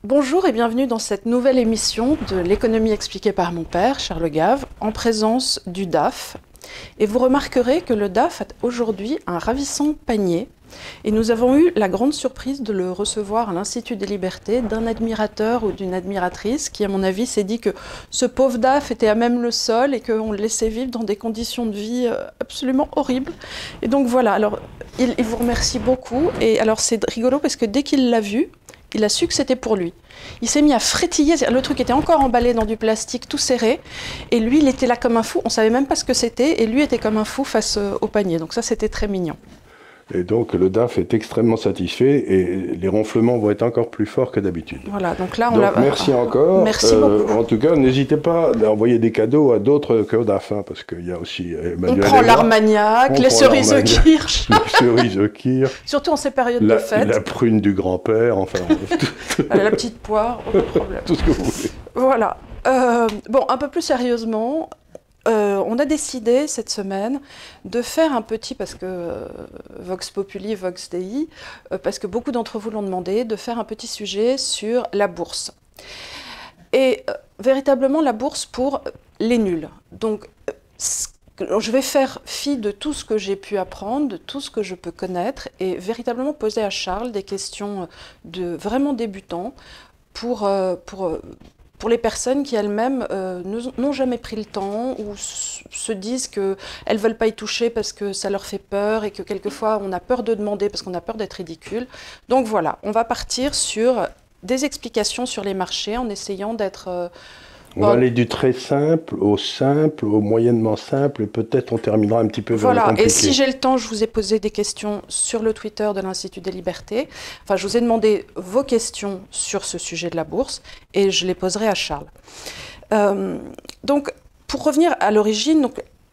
Bonjour et bienvenue dans cette nouvelle émission de l'économie expliquée par mon père, Charles Gave, en présence du DAF. Et vous remarquerez que le DAF a aujourd'hui un ravissant panier. Et nous avons eu la grande surprise de le recevoir à l'Institut des Libertés d'un admirateur ou d'une admiratrice qui, à mon avis, s'est dit que ce pauvre DAF était à même le sol et qu'on le laissait vivre dans des conditions de vie absolument horribles. Et donc voilà, alors il vous remercie beaucoup. Et alors c'est rigolo parce que dès qu'il l'a vu, il a su que c'était pour lui. Il s'est mis à frétiller, le truc était encore emballé dans du plastique tout serré, et lui il était là comme un fou, on ne savait même pas ce que c'était, et lui était comme un fou face au panier, donc ça c'était très mignon. Et donc le DAF est extrêmement satisfait et les ronflements vont être encore plus forts que d'habitude. Voilà, donc là on l'a... Merci encore. Merci beaucoup. En tout cas, n'hésitez pas à envoyer des cadeaux à d'autres que au DAF, hein, parce qu'il y a aussi Emmanuel. On prend l'Armagnac, les cerises au kirsch. Les cerises au kirsch. Surtout en ces périodes de fête. La prune du grand-père, enfin. La petite poire, aucun problème. Tout ce que vous voulez. Voilà. Bon, un peu plus sérieusement... on a décidé cette semaine de faire un petit, parce que Vox Populi, Vox Dei, parce que beaucoup d'entre vous l'ont demandé, de faire un petit sujet sur la bourse. Et véritablement la bourse pour les nuls. Donc je vais faire fi de tout ce que j'ai pu apprendre, de tout ce que je peux connaître, et véritablement poser à Charles des questions de vraiment débutants pour les personnes qui elles-mêmes n'ont jamais pris le temps ou se disent qu'elles ne veulent pas y toucher parce que ça leur fait peur et que quelquefois on a peur de demander parce qu'on a peur d'être ridicule. Donc voilà, on va partir sur des explications sur les marchés en essayant d'être... On va aller du très simple, au moyennement simple, et peut-être on terminera un petit peu vers le compliqué. Et si j'ai le temps, je vous ai posé des questions sur le Twitter de l'Institut des Libertés. Enfin, je vous ai demandé vos questions sur ce sujet de la bourse, et je les poserai à Charles. Donc, pour revenir à l'origine,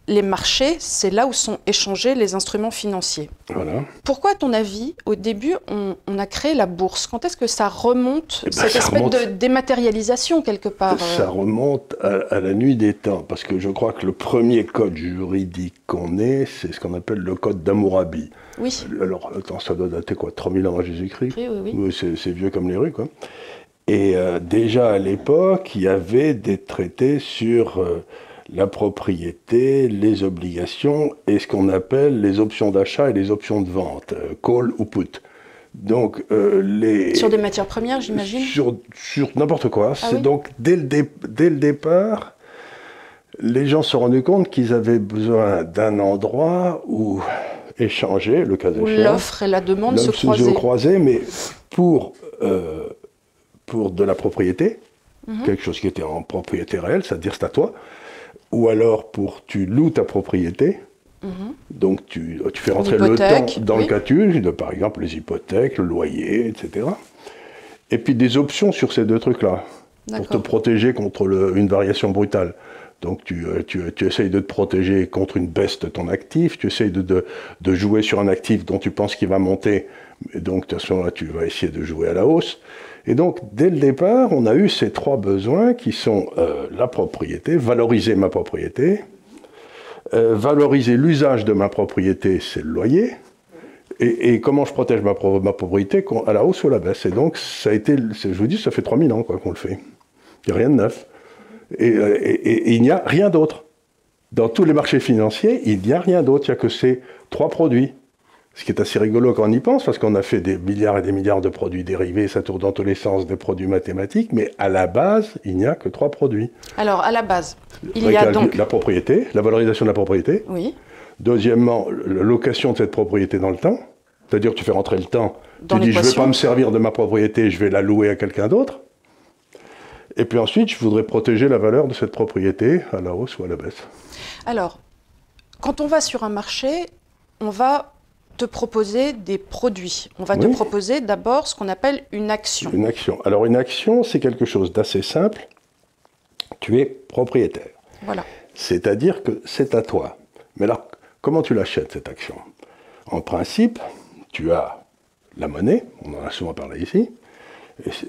les marchés, c'est là où sont échangés les instruments financiers. Voilà. Pourquoi, à ton avis, au début, on a créé la bourse? Quand est-ce que ça remonte, cette espèce de dématérialisation, quelque part Ça remonte à la nuit des temps, parce que je crois que le premier code juridique qu'on ait, c'est ce qu'on appelle le code d'Hammurabi. Oui. Alors, attends, ça doit dater quoi, 3000 ans avant Jésus-Christ? Oui. C'est vieux comme les rues, quoi. Et déjà, à l'époque, il y avait des traités sur... la propriété, les obligations et ce qu'on appelle les options d'achat et les options de vente, call ou put. Donc, sur des matières premières, j'imagine? Sur n'importe quoi. Oui. Donc, dès le départ, les gens se sont rendus compte qu'ils avaient besoin d'un endroit où échanger, le cas échéant. Où l'offre et la demande se croisaient, mais pour de la propriété, quelque chose qui était en propriété réelle, c'est-à-dire c'est à toi, ou alors tu loues ta propriété, donc tu fais rentrer le temps dans le calcul, par exemple les hypothèques, le loyer, etc. Et puis des options sur ces deux trucs-là, pour te protéger contre une variation brutale. Donc tu essayes de te protéger contre une baisse de ton actif, tu essayes de jouer sur un actif dont tu penses qu'il va monter, et donc de toute façon là tu vas essayer de jouer à la hausse. Et donc, dès le départ, on a eu ces trois besoins qui sont la propriété, valoriser ma propriété, valoriser l'usage de ma propriété, c'est le loyer, et comment je protège ma propriété à la hausse ou à la baisse. Et donc, ça a été, je vous dis, ça fait 3000 ans qu'on le fait. Il n'y a rien de neuf. Et il n'y a rien d'autre. Dans tous les marchés financiers, il n'y a rien d'autre. Il n'y a que ces trois produits. Ce qui est assez rigolo quand on y pense, parce qu'on a fait des milliards et des milliards de produits dérivés, ça tourne dans tous les sens, des produits mathématiques, mais à la base, il n'y a que trois produits. Alors, à la base, il y a donc... la propriété, la valorisation de la propriété. Oui. Deuxièmement, la location de cette propriété dans le temps. C'est-à-dire que tu fais rentrer le temps, tu dis je ne vais pas me servir de ma propriété, je vais la louer à quelqu'un d'autre. Et puis ensuite, je voudrais protéger la valeur de cette propriété à la hausse ou à la baisse. Alors, quand on va sur un marché, on va te proposer des produits. On va te proposer d'abord ce qu'on appelle une action. Une action. Alors une action, c'est quelque chose d'assez simple. Tu es propriétaire. Voilà. C'est-à-dire que c'est à toi. Mais alors, comment tu l'achètes, cette action? En principe, tu as la monnaie, on en a souvent parlé ici,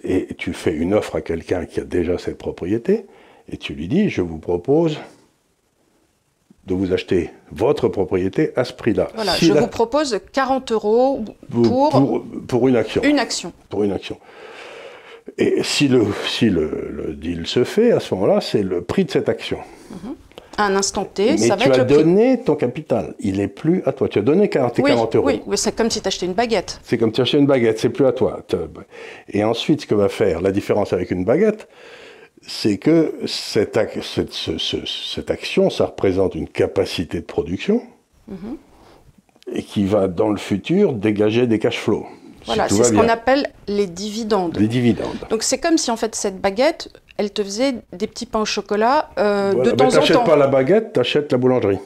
et tu fais une offre à quelqu'un qui a déjà cette propriété, et tu lui dis, je vous propose de vous acheter votre propriété à ce prix-là. Voilà, je vous propose 40 € pour une action. Une action. Pour une action. Et si le deal se fait, à ce moment-là, c'est le prix de cette action. À un instant T, mais ça va être tu le as prix. donné ton capital, il n'est plus à toi. Tu as donné 40 euros. Oui, c'est comme si tu achetais une baguette. C'est comme si tu achetais une baguette, c'est plus à toi. Et ensuite, ce que va faire la différence avec une baguette, c'est que cette action, ça représente une capacité de production et qui va, dans le futur, dégager des cash flows. Voilà, c'est ce qu'on appelle les dividendes. Les dividendes. Donc c'est comme si en fait cette baguette, elle te faisait des petits pains au chocolat voilà, de temps en temps. Tu n'achètes pas la baguette, tu achètes la boulangerie.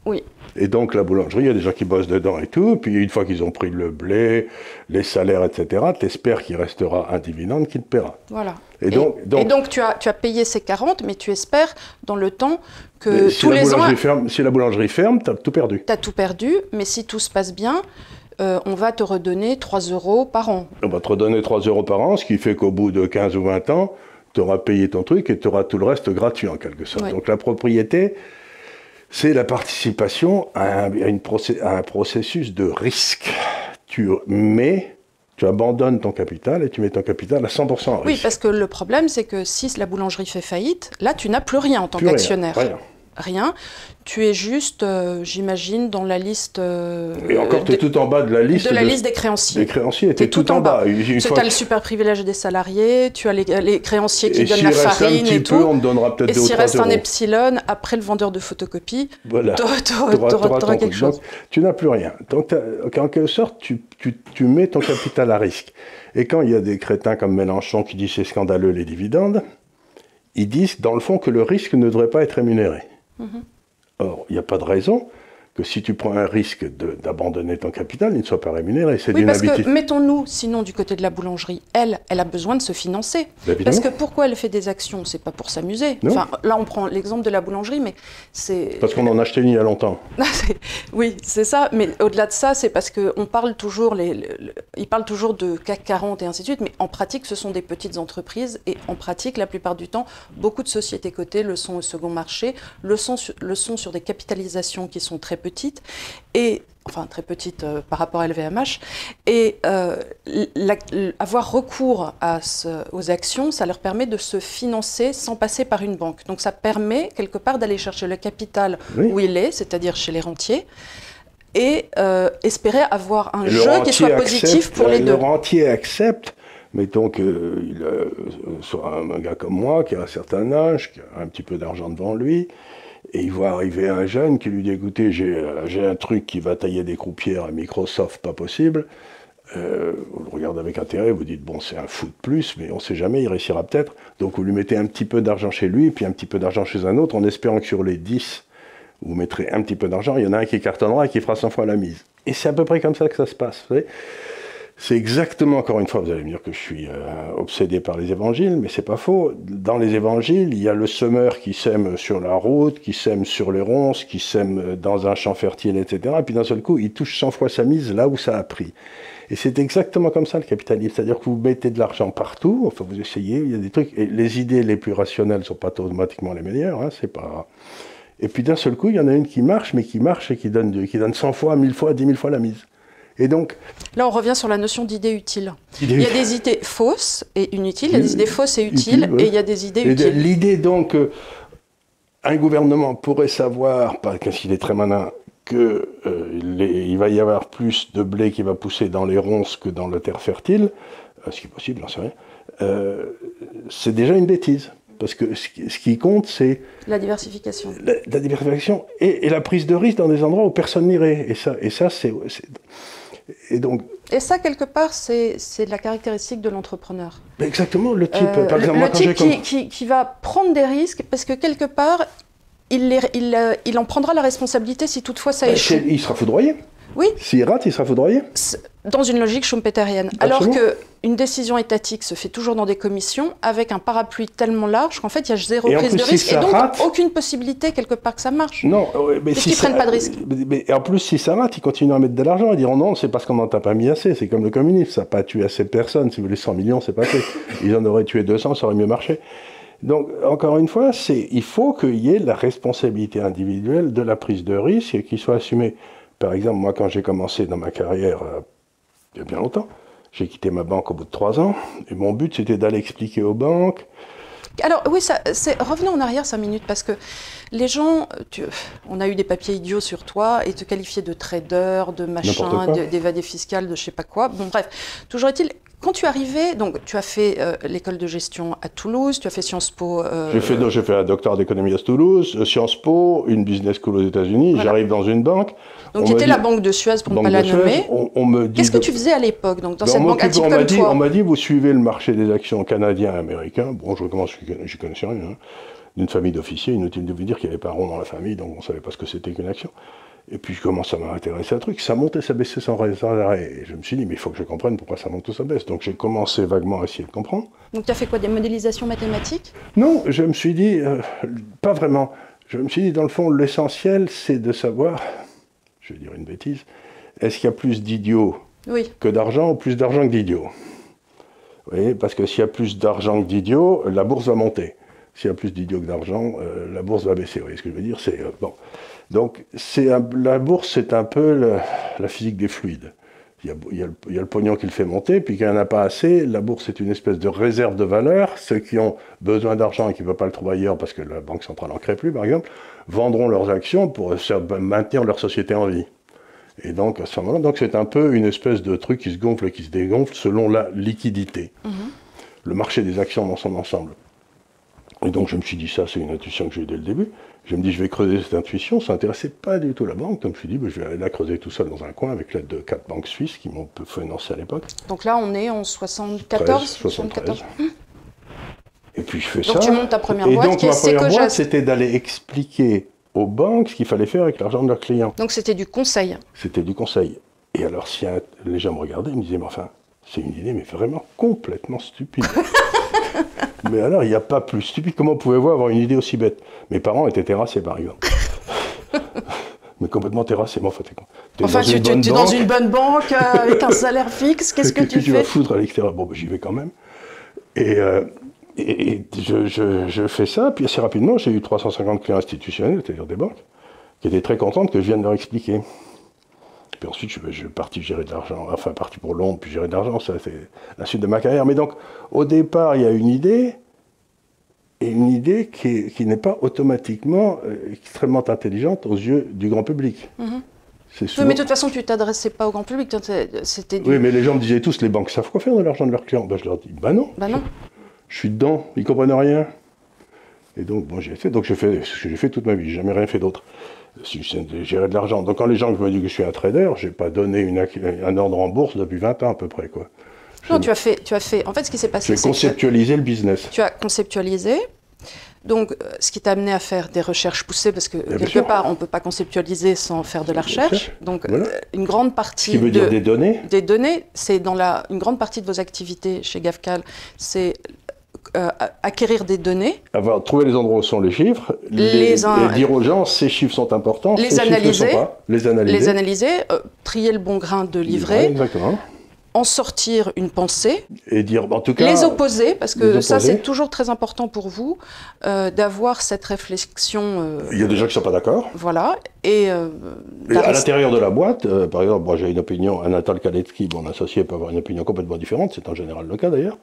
Oui. Et donc la boulangerie, il y a des gens qui bossent dedans et tout, puis une fois qu'ils ont pris le blé, les salaires, etc., tu espères qu'il restera un dividende qui te paiera. Voilà. Et donc tu as payé ces 40, mais tu espères dans le temps que si tous les ans... Si la boulangerie ferme, tu as tout perdu. Tu as tout perdu, mais si tout se passe bien, on va te redonner 3 € par an. On va te redonner 3 € par an, ce qui fait qu'au bout de 15 ou 20 ans, tu auras payé ton truc et tu auras tout le reste gratuit en quelque sorte. Oui. Donc la propriété, c'est la participation à un processus de risque. Tu abandonnes ton capital et tu mets ton capital à 100% en risque. Oui, parce que le problème, c'est que si la boulangerie fait faillite, là, tu n'as plus rien en tant qu'actionnaire. Rien. Tu es juste, j'imagine, dans la liste... et encore, tu es tout en bas de la liste... De la liste des créanciers. Les créanciers, tu es tout en bas. Tu as le super privilège des salariés, tu as les créanciers qui donnent la farine et tout. On te donnera peut-être 2 ou 3 euros. Et s'il reste un epsilon, après le vendeur de photocopies, voilà. tu auras quelque chose. Donc, tu n'as plus rien. Donc, en quelque sorte, tu mets ton capital à risque. Et quand il y a des crétins comme Mélenchon qui disent c'est scandaleux les dividendes, ils disent dans le fond que le risque ne devrait pas être rémunéré. Or, il n'y a pas de raison que si tu prends un risque d'abandonner ton capital, il ne soit pas rémunéré. C'est parce que, mettons-nous, sinon, du côté de la boulangerie, elle a besoin de se financer. Évidemment. Parce que pourquoi elle fait des actions? C'est pas pour s'amuser. Enfin, là, on prend l'exemple de la boulangerie, mais c'est... Parce qu'on en achetait une il y a longtemps. Oui, c'est ça. Mais au-delà de ça, c'est parce qu'on parle toujours... Ils parlent toujours de CAC 40 et ainsi de suite, mais en pratique, ce sont des petites entreprises. Et en pratique, la plupart du temps, beaucoup de sociétés cotées le sont au second marché, le sont sur des capitalisations qui sont très petites, et enfin très petites par rapport à LVMH, et avoir recours aux actions, ça leur permet de se financer sans passer par une banque. Donc ça permet quelque part d'aller chercher le capital où il est, c'est-à-dire chez les rentiers, et espérer avoir un jeu qui soit positif pour les deux. Le rentier accepte. Mettons soit un gars comme moi, qui a un certain âge, qui a un petit peu d'argent devant lui, et il voit arriver un jeune qui lui dit « Écoutez, j'ai un truc qui va tailler des croupières à Microsoft, pas possible. » Vous le regardez avec intérêt, vous dites « Bon, c'est un fou de plus, mais on ne sait jamais, il réussira peut-être. » Donc vous lui mettez un petit peu d'argent chez lui, puis un petit peu d'argent chez un autre, en espérant que sur les 10, vous mettrez un petit peu d'argent, il y en a un qui cartonnera et qui fera 100 fois la mise. Et c'est à peu près comme ça que ça se passe, vous savez. C'est exactement, encore une fois, vous allez me dire que je suis obsédé par les évangiles, mais c'est pas faux. Dans les évangiles, il y a le semeur qui sème sur la route, qui sème sur les ronces, qui sème dans un champ fertile, etc. Et puis d'un seul coup, il touche 100 fois sa mise là où ça a pris. Et c'est exactement comme ça le capitalisme. C'est-à-dire que vous mettez de l'argent partout, enfin vous essayez, il y a des trucs, et les idées les plus rationnelles ne sont pas automatiquement les meilleures, hein, c'est pas... Et puis d'un seul coup, il y en a une qui marche, mais qui marche et qui donne 100 fois, 1000 fois, 10 000 fois la mise. Et donc, là, on revient sur la notion d'idée utile. Il y a des idées fausses et inutiles, il y a des iddes fausles et utiles, et il y a des idées utiles. L'idée, donc, un gouvernement pourrait savoir, parce qu'il est très malin, qu'il va y avoir plus de blé qui va pousser dans les ronces que dans la terre fertile, ce qui est possible, j'en sais rien, c'est déjà une bêtise. Parce que ce qui compte, c'est... La diversification. La diversification et la prise de risque dans des endroits où personne n'irait. Et ça, c'est... Et ça, quelque part, c'est la caractéristique de l'entrepreneur. Exactement, le type. Par exemple, le type qui va prendre des risques, parce que quelque part, il en prendra la responsabilité si toutefois ça échoue. Il sera foudroyé. Oui. S'il rate, il sera foudroyé. Dans une logique schumpeterienne. Alors qu'une décision étatique se fait toujours dans des commissions avec un parapluie tellement large qu'en fait, il y a zéro prise de risque et donc aucune possibilité quelque part que ça marche. Non, mais parce qu'ils ne prennent pas de risque. Mais en plus, si ça rate, ils continuent à mettre de l'argent. Ils diront non, c'est parce qu'on n'en a pas mis assez. C'est comme le communisme, ça n'a pas tué assez de personnes. Si vous voulez 100 millions, c'est pas assez. Ils en auraient tué 200, ça aurait mieux marché. Donc, encore une fois, il faut qu'il y ait la responsabilité individuelle de la prise de risque et qu'il soit assumé. Par exemple, moi, quand j'ai commencé dans ma carrière, il y a bien longtemps, J'ai quitté ma banque au bout de 3 ans. Et mon but, c'était d'aller expliquer aux banques. Alors oui, revenons en arrière 5 minutes, parce que les gens, on a eu des papiers idiots sur toi et te qualifiaient de trader, de machin, d'évadé fiscal, de je sais pas quoi. Bon bref, toujours est-il, quand tu es arrivé, donc tu as fait l'école de gestion à Toulouse, tu as fait Sciences Po. J'ai fait un doctorat d'économie à Toulouse, Sciences Po, une business school aux États-Unis. Voilà. J'arrive dans une banque. Donc tu étais la banque de Suez, pour ne pas la nommer. Qu'est-ce que tu faisais à l'époque, donc dans cette banque à type comme toi? On m'a dit, vous suivez le marché des actions canadien et américain. Bon, je connaissais rien. Hein. D'une famille d'officiers, inutile de vous dire qu'il n'y avait pas un rond dans la famille, donc on ne savait pas ce que c'était qu'une action. Et puis je commence à m'intéresser à un truc, ça montait, ça baissait sans arrêt. Et je me suis dit, mais il faut que je comprenne pourquoi ça monte ou ça baisse. Donc j'ai commencé vaguement à essayer de comprendre. Donc tu as fait quoi, des modélisations mathématiques? Non, je me suis dit, pas vraiment. Je me suis dit, dans le fond, l'essentiel, c'est de savoir, je vais dire une bêtise, est-ce qu'il y a plus d'idiots que d'argent ou plus d'argent que d'idiots? Vous voyez, parce que s'il y a plus d'argent que d'idiots, la bourse va monter. S'il y a plus d'idiots que d'argent, la bourse va baisser. Vous voyez ce que je veux dire? Bon. Donc, la bourse, c'est un peu la physique des fluides. Il y a le pognon qui le fait monter, puis quand il n'y en a pas assez, la bourse est une espèce de réserve de valeur. Ceux qui ont besoin d'argent et qui ne peuvent pas le trouver ailleurs parce que la Banque centrale n'en crée plus, par exemple, vendront leurs actions pour maintenir leur société en vie. Et donc, à ce moment-là, c'est un peu une espèce de truc qui se gonfle et qui se dégonfle selon la liquidité. Le marché des actions dans son ensemble. Et donc, je me suis dit, ça, c'est une intuition que j'ai eue dès le début. Je me dis, je vais creuser cette intuition. Ça n'intéressait pas du tout la banque. Donc, je me suis dit, je vais aller la creuser tout seul dans un coin avec l'aide de 4 banques suisses qui m'ont financé à l'époque. Donc là, on est en 74 73. Et puis, je fais ça. Donc, tu montes ta première boîte. Et donc, ma première boîte, c'était d'aller expliquer aux banques ce qu'il fallait faire avec l'argent de leurs clients. Donc, c'était du conseil. C'était du conseil. Et alors, si les gens me regardaient, ils me disaient, mais enfin, c'est une idée, mais vraiment complètement stupide. Mais alors, il n'y a pas plus stupide. Comment pouvez-vous avoir une idée aussi bête? Mes parents étaient terrassés, par exemple. Mais complètement terrassés. Mais enfin, tu es dans une bonne banque avec un salaire fixe. Qu'est-ce que tu fais? Tu vas foutre à l'extérieur. Bon, j'y vais quand même. Et je fais ça. Puis assez rapidement, j'ai eu 350 clients institutionnels, c'est-à-dire des banques, qui étaient très contentes que je vienne leur expliquer. Puis ensuite, je suis parti gérer de l'argent, enfin parti pour Londres, puis gérer de l'argent, ça c'est la suite de ma carrière. Mais donc, au départ, il y a une idée, et une idée qui n'est pas automatiquement extrêmement intelligente aux yeux du grand public. Souvent... Oui, mais de toute façon, tu ne t'adressais pas au grand public, c'était Oui, mais les gens me disaient tous, les banques savent quoi faire de l'argent de leurs clients. Ben, je leur dis, non. Je suis dedans, ils ne comprennent rien. Et donc, bon, j'ai fait ce que j'ai fait toute ma vie, j'ai jamais rien fait d'autre. Gérer de l'argent. Donc quand les gens me disent que je suis un trader, je n'ai pas donné un ordre en bourse depuis 20 ans à peu près. Quoi. Non, tu as fait. En fait, ce qui s'est passé, c'est conceptualisé le business. Tu as conceptualisé. Donc, ce qui t'a amené à faire des recherches poussées, parce que quelque part, on ne peut pas conceptualiser sans faire de la recherche. Donc, voilà. Une grande partie. Ce qui veut dire des données. Des données, c'est une grande partie de vos activités chez GAFCAL, c'est acquérir des données. Trouver les endroits où sont les chiffres, et dire aux gens ces chiffres sont importants, les analyser, les analyser, trier le bon grain de livret, ouais, exactement. En sortir une pensée, et dire, en tout cas, les opposer, parce que ça c'est toujours très important pour vous, d'avoir cette réflexion. Il y a des gens qui ne sont pas d'accord. Voilà. Et à l'intérieur de la boîte, par exemple, moi j'ai une opinion, Anatole Kaletsky, mon associé peut avoir une opinion complètement différente, c'est en général le cas d'ailleurs.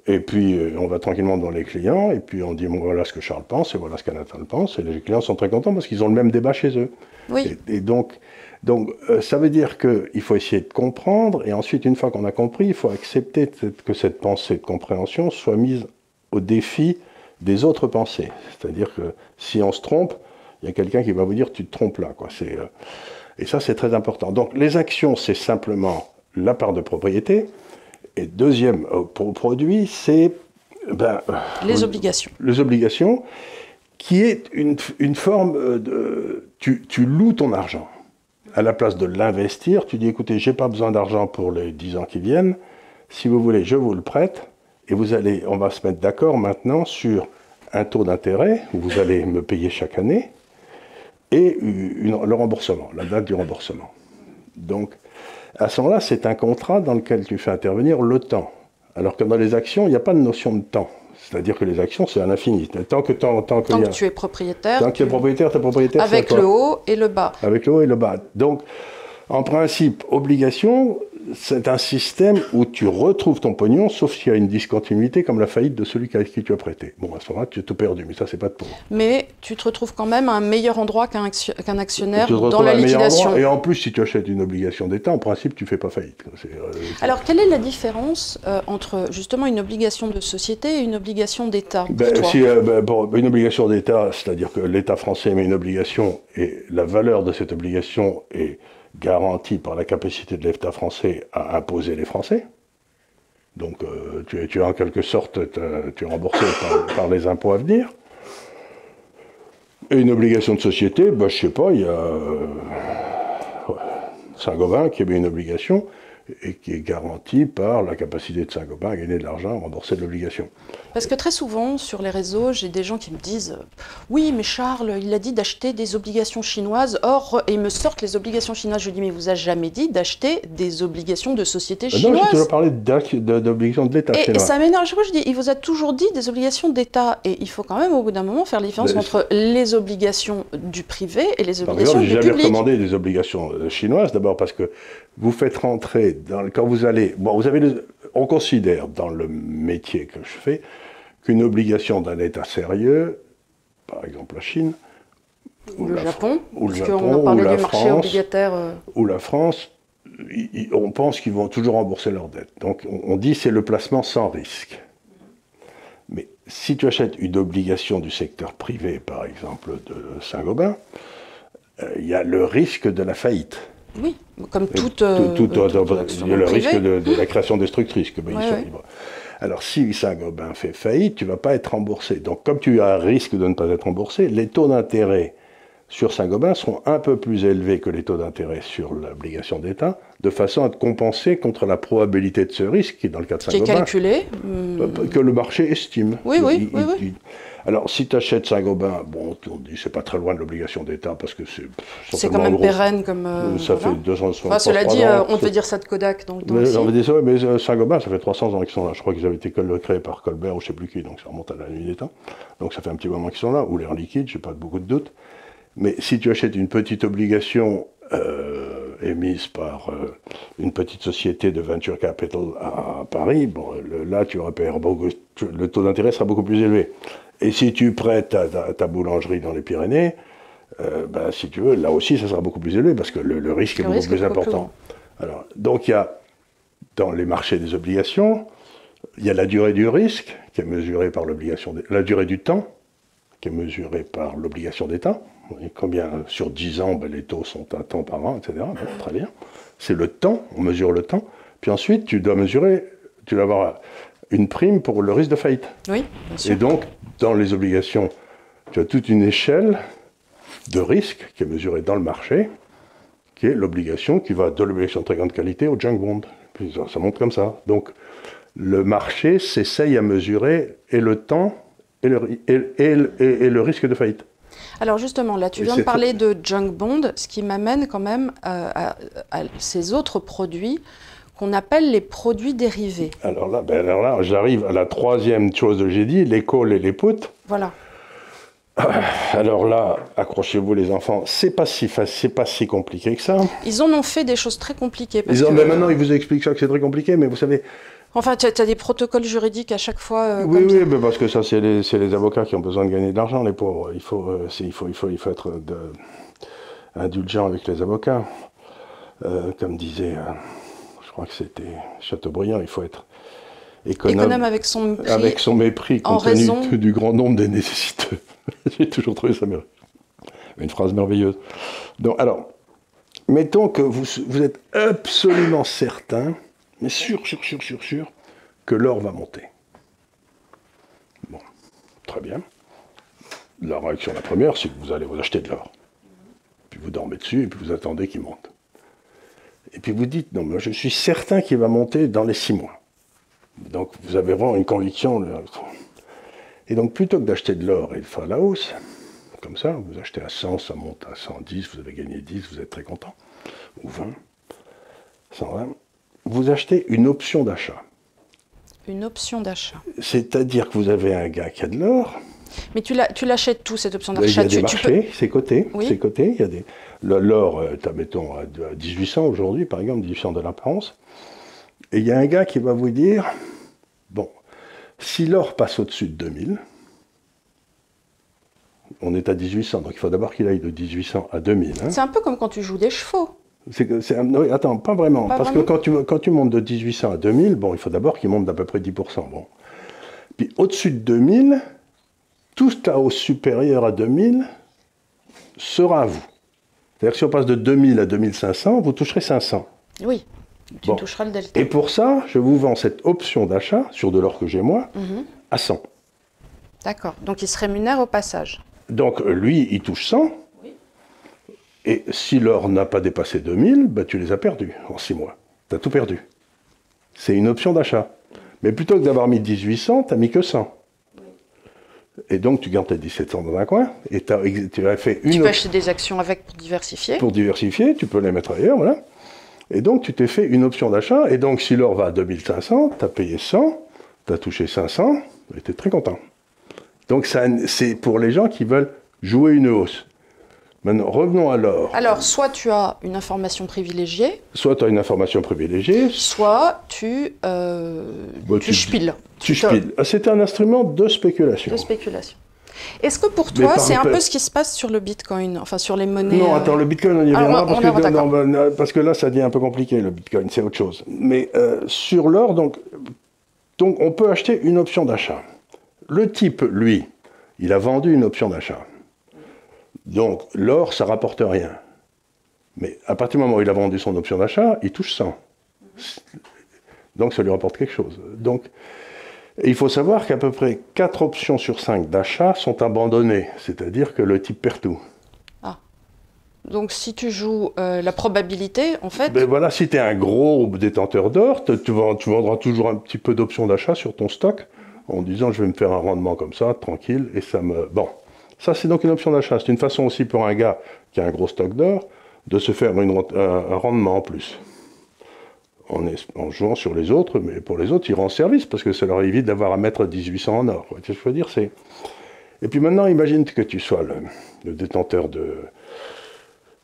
Et puis, on va tranquillement devant les clients, et puis on dit, bon, voilà ce que Charles pense, et voilà ce qu'Anatole pense, et les clients sont très contents parce qu'ils ont le même débat chez eux. Oui. Et donc, ça veut dire qu'il faut essayer de comprendre, et ensuite, une fois qu'on a compris, il faut accepter que cette pensée de compréhension soit mise au défi des autres pensées. C'est-à-dire que si on se trompe, il y a quelqu'un qui va vous dire, tu te trompes là, quoi. Et ça, c'est très important. Donc, les actions, c'est simplement la part de propriété. Et deuxième produit, c'est les obligations. Les obligations, qui est une forme de... Tu loues ton argent. À la place de l'investir, tu dis, écoutez, j'ai pas besoin d'argent pour les 10 ans qui viennent. Si vous voulez, je vous le prête. Et on va se mettre d'accord maintenant sur un taux d'intérêt, où vous allez me payer chaque année, et le remboursement, la date du remboursement. Donc, à ce moment-là, c'est un contrat dans lequel tu fais intervenir le temps. Alors que dans les actions, il n'y a pas de notion de temps. C'est-à-dire que les actions, c'est à l'infini. Tant que tu es propriétaire. Tant que tu es propriétaire, tu es propriétaire. Avec le haut et le bas. Avec le haut et le bas. Donc, en principe, obligation, c'est un système où tu retrouves ton pognon, sauf s'il y a une discontinuité comme la faillite de celui à qui tu as prêté. Bon, à ce moment-là, tu as tout perdu, mais ça, c'est pas de pour. Mais tu te retrouves quand même à un meilleur endroit qu'un actionnaire dans la liquidation. Et en plus, si tu achètes une obligation d'État, en principe, tu fais pas faillite. Alors, quelle est la différence entre justement une obligation de société et une obligation d'État une obligation d'État, c'est-à-dire que l'État français émet une obligation et la valeur de cette obligation est garantie par la capacité de l'État français à imposer les Français. Donc tu es en quelque sorte tu es remboursé par les impôts à venir. Et une obligation de société, je sais pas, il y a Saint-Gobain qui émet une obligation et qui est garantie par la capacité de Saint-Gobain à gagner de l'argent, à rembourser de l'obligation. Parce que très souvent, sur les réseaux, j'ai des gens qui me disent « Oui, mais Charles, il a dit d'acheter des obligations chinoises. » Or, ils me sortent les obligations chinoises. Je dis « Mais vous a jamais dit d'acheter des obligations de sociétés chinoises ?» Non, je te parlais d'obligations de l'État chinois. Et ça m'énerve. Je dis « Il vous a toujours dit des obligations d'État. » Et il faut quand même, au bout d'un moment, faire la différence entre les obligations du privé et les obligations du public. J'ai jamais recommandé des obligations chinoises, d'abord parce que vous faites rentrer, quand vous allez... Bon, on considère dans le métier que je fais qu'une obligation d'un État sérieux, par exemple la Chine, ou le Japon, parce qu'on a parlé du marché obligataire. Ou la France, on pense qu'ils vont toujours rembourser leurs dettes. Donc on dit c'est le placement sans risque. Mais si tu achètes une obligation du secteur privé, par exemple de Saint-Gobain, il y a le risque de la faillite. Oui, comme toute il y a le risque de la création destructrice. Alors, si Saint-Gobain fait faillite, tu ne vas pas être remboursé. Donc, comme tu as un risque de ne pas être remboursé, les taux d'intérêt sur Saint-Gobain seront un peu plus élevés que les taux d'intérêt sur l'obligation d'État, de façon à te compenser contre la probabilité de ce risque, qui, dans le cas de Saint-Gobain, qui est calculé, que le marché estime. Oui. Alors, si tu achètes Saint-Gobain, bon, on dit c'est pas très loin de l'obligation d'État parce que c'est quand même pérenne comme. Ça fait 260 ans. Cela dit, on devait dire ça de Kodak dans le temps. Mais Saint-Gobain, ça fait 300 ans qu'ils sont là. Je crois qu'ils avaient été créés par Colbert ou je sais plus qui, donc ça remonte à la nuit des temps. Donc ça fait un petit moment qu'ils sont là, ou l'air liquide, j'ai pas beaucoup de doute. Mais si tu achètes une petite obligation émise par une petite société de venture capital à Paris, bon, là tu repères le taux d'intérêt sera beaucoup plus élevé. Et si tu prêtes ta boulangerie dans les Pyrénées, si tu veux, là aussi ça sera beaucoup plus élevé parce que le risque est beaucoup plus important. Alors, donc il y a dans les marchés des obligations, il y a la durée du risque qui est mesurée par la durée du temps qui est mesurée par l'obligation d'État. Et combien sur 10 ans, les taux sont à temps par an, etc. Bon, très bien. C'est le temps, on mesure le temps. Puis ensuite, tu dois avoir une prime pour le risque de faillite. Oui, bien sûr. Et donc, dans les obligations, tu as toute une échelle de risque qui est mesurée dans le marché, qui est l'obligation qui va de l'obligation de très grande qualité au junk bond. Puis ça monte comme ça. Donc, le marché s'essaye à mesurer et le temps et le risque de faillite. Alors justement, là, tu viens de parler de junk bond, ce qui m'amène quand même à ces autres produits qu'on appelle les produits dérivés. Alors là, j'arrive à la troisième chose que j'ai dit, les calls et les puts. Voilà. Alors là, accrochez-vous les enfants, c'est pas si compliqué que ça. Ils en ont fait des choses très compliquées. Maintenant, ils vous expliquent ça que c'est très compliqué, mais vous savez... Enfin, tu as des protocoles juridiques à chaque fois. Oui, mais parce que ça, c'est les avocats qui ont besoin de gagner de l'argent, les pauvres. Il faut être indulgent avec les avocats. Comme disait, je crois que c'était Chateaubriand, il faut être économe avec son mépris compte tenu du grand nombre des nécessiteux. J'ai toujours trouvé ça une phrase merveilleuse. Donc, alors, mettons que vous êtes absolument certain, mais sûr, que l'or va monter. Bon, très bien. La réaction, la première, c'est que vous allez vous acheter de l'or. Puis vous dormez dessus, et puis vous attendez qu'il monte. Et puis vous dites, non, mais je suis certain qu'il va monter dans les 6 mois. Donc vous avez vraiment une conviction. Et donc plutôt que d'acheter de l'or et de faire la hausse, comme ça, vous achetez à 100, ça monte à 110, vous avez gagné 10, vous êtes très content. Ou 20, 120. Vous achetez une option d'achat. Une option d'achat. C'est-à-dire que vous avez un gars qui a de l'or, Mais tu l'achètes tout, cette option Il y d'achat? a des marchés, c'est coté. Oui. C'est coté. Il y a des... L'or, mettons, à 1800 aujourd'hui, par exemple, 1800 $ par once. Et il y a un gars qui va vous dire, bon, si l'or passe au-dessus de 2000, on est à 1800, donc il faut d'abord qu'il aille de 1800 à 2000. Hein. C'est un peu comme quand tu joues des chevaux. Oui, attends, pas vraiment. Pas parce vraiment. que quand tu montes de 1800 à 2000, bon, il faut d'abord qu'il monte d'à peu près 10%. Bon. Puis au-dessus de 2000, tout ce hausse supérieure à 2000 sera à vous. C'est-à-dire que si on passe de 2000 à 2500, vous toucherez 500. Oui, tu toucheras le delta. Et pour ça, je vous vends cette option d'achat, sur de l'or que j'ai moi, à 100. D'accord, donc il se rémunère au passage. Donc lui, il touche 100. Oui. Et si l'or n'a pas dépassé 2000, bah, tu les as perdus en 6 mois. Tu as tout perdu. C'est une option d'achat. Mais plutôt que d'avoir mis 1800, tu n'as mis que 100. Et donc, tu gardes tes 1700 dans un coin, et tu as fait une... Tu peux acheter des actions avec pour diversifier. Pour diversifier, tu peux les mettre ailleurs, voilà. Et donc, tu t'es fait une option d'achat, et donc, si l'or va à 2500, tu as payé 100, tu as touché 500, et tu es très content. Donc, c'est pour les gens qui veulent jouer une hausse. Maintenant, revenons à l'or. Alors, soit tu as une information privilégiée, Soit tu as une information privilégiée, soit tu spiles. tu spiles. C'est un instrument de spéculation. De spéculation. Est-ce que pour toi, c'est un peu ce qui se passe sur le Bitcoin, enfin sur les monnaies? Non, attends, le Bitcoin, on y reviendra, parce que là, ça devient un peu compliqué, le Bitcoin, c'est autre chose. Mais sur l'or, donc, on peut acheter une option d'achat. Le type, lui, il a vendu une option d'achat. Donc, l'or, ça rapporte rien. Mais à partir du moment où il a vendu son option d'achat, il touche 100. Donc, ça lui rapporte quelque chose. Donc, il faut savoir qu'à peu près 4 options sur 5 d'achat sont abandonnées. C'est-à-dire que le type perd tout. Ah. Donc, si tu joues la probabilité, en fait... Ben voilà, si tu es un gros détenteur d'or, tu vendras toujours un petit peu d'options d'achat sur ton stock en disant, je vais me faire un rendement comme ça, tranquille, et ça me... Bon. Ça, c'est donc une option d'achat. C'est une façon aussi pour un gars qui a un gros stock d'or de se faire un rendement en plus. En jouant sur les autres, mais pour les autres, ils rendent service parce que ça leur évite d'avoir à mettre 1800 en or. Tu vois ce que je veux dire, c'est... Et puis maintenant, imagine que tu sois le détenteur de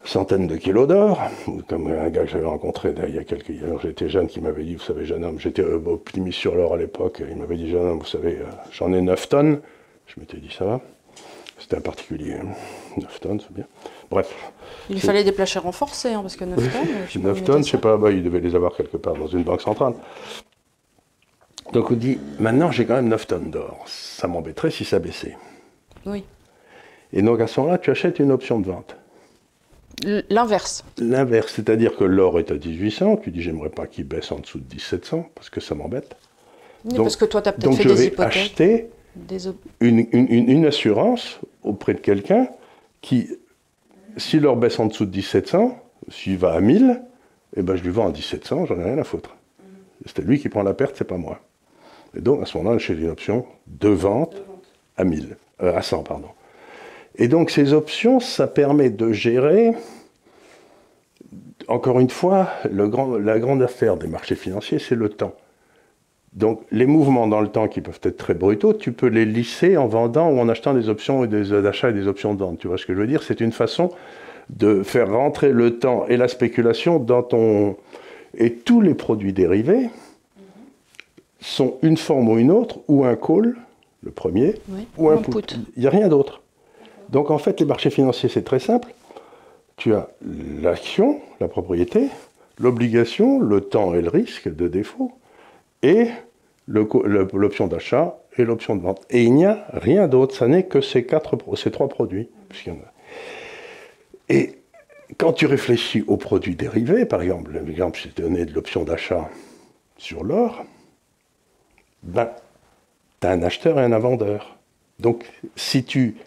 centaines de kilos d'or, ou comme un gars que j'avais rencontré il y a quelques années, j'étais jeune, qui m'avait dit, vous savez, jeune homme, j'étais optimiste sur l'or à l'époque, il m'avait dit, jeune homme, vous savez, j'en ai 9 tonnes. Je m'étais dit, ça va. C'était un particulier, 9 tonnes, c'est bien. Bref. Il lui fallait des plachets renforcés, hein, parce que 9 tonnes... 9 tonnes, je sais pas, il devait les avoir quelque part dans une banque centrale. Donc on dit, maintenant j'ai quand même 9 tonnes d'or. Ça m'embêterait si ça baissait. Oui. Et donc à ce moment-là, tu achètes une option de vente. L'inverse. L'inverse, c'est-à-dire que l'or est à 1800, tu dis, j'aimerais pas qu'il baisse en dessous de 1700, parce que ça m'embête. Oui, parce que toi, tu as peut-être fait des hypothèques. Donc je vais acheter une assurance auprès de quelqu'un qui, si l'or baisse en dessous de 1700, s'il va à 1000, eh ben je lui vends à 1700, j'en ai rien à foutre. C'est lui qui prend la perte, c'est pas moi. Et donc à ce moment-là, j'ai une option de vente à 1000, à 100, pardon. Et donc ces options, ça permet de gérer, encore une fois, la grande affaire des marchés financiers, c'est le temps. Donc les mouvements dans le temps qui peuvent être très brutaux, tu peux les lisser en vendant ou en achetant des options d'achat et des options de vente. Tu vois ce que je veux dire? C'est une façon de faire rentrer le temps et la spéculation dans ton... Et tous les produits dérivés sont une forme ou une autre, ou un call, le premier, ou un put. Il n'y a rien d'autre. Donc en fait, les marchés financiers, c'est très simple. Tu as l'action, la propriété, l'obligation, le temps et le risque de défaut, et l'option d'achat et l'option de vente. Et il n'y a rien d'autre, ça n'est que ces 3 produits. Et quand tu réfléchis aux produits dérivés, par exemple, l'exemple je t'ai donné de l'option d'achat sur l'or, ben, tu as un acheteur et un vendeur. Donc, si tu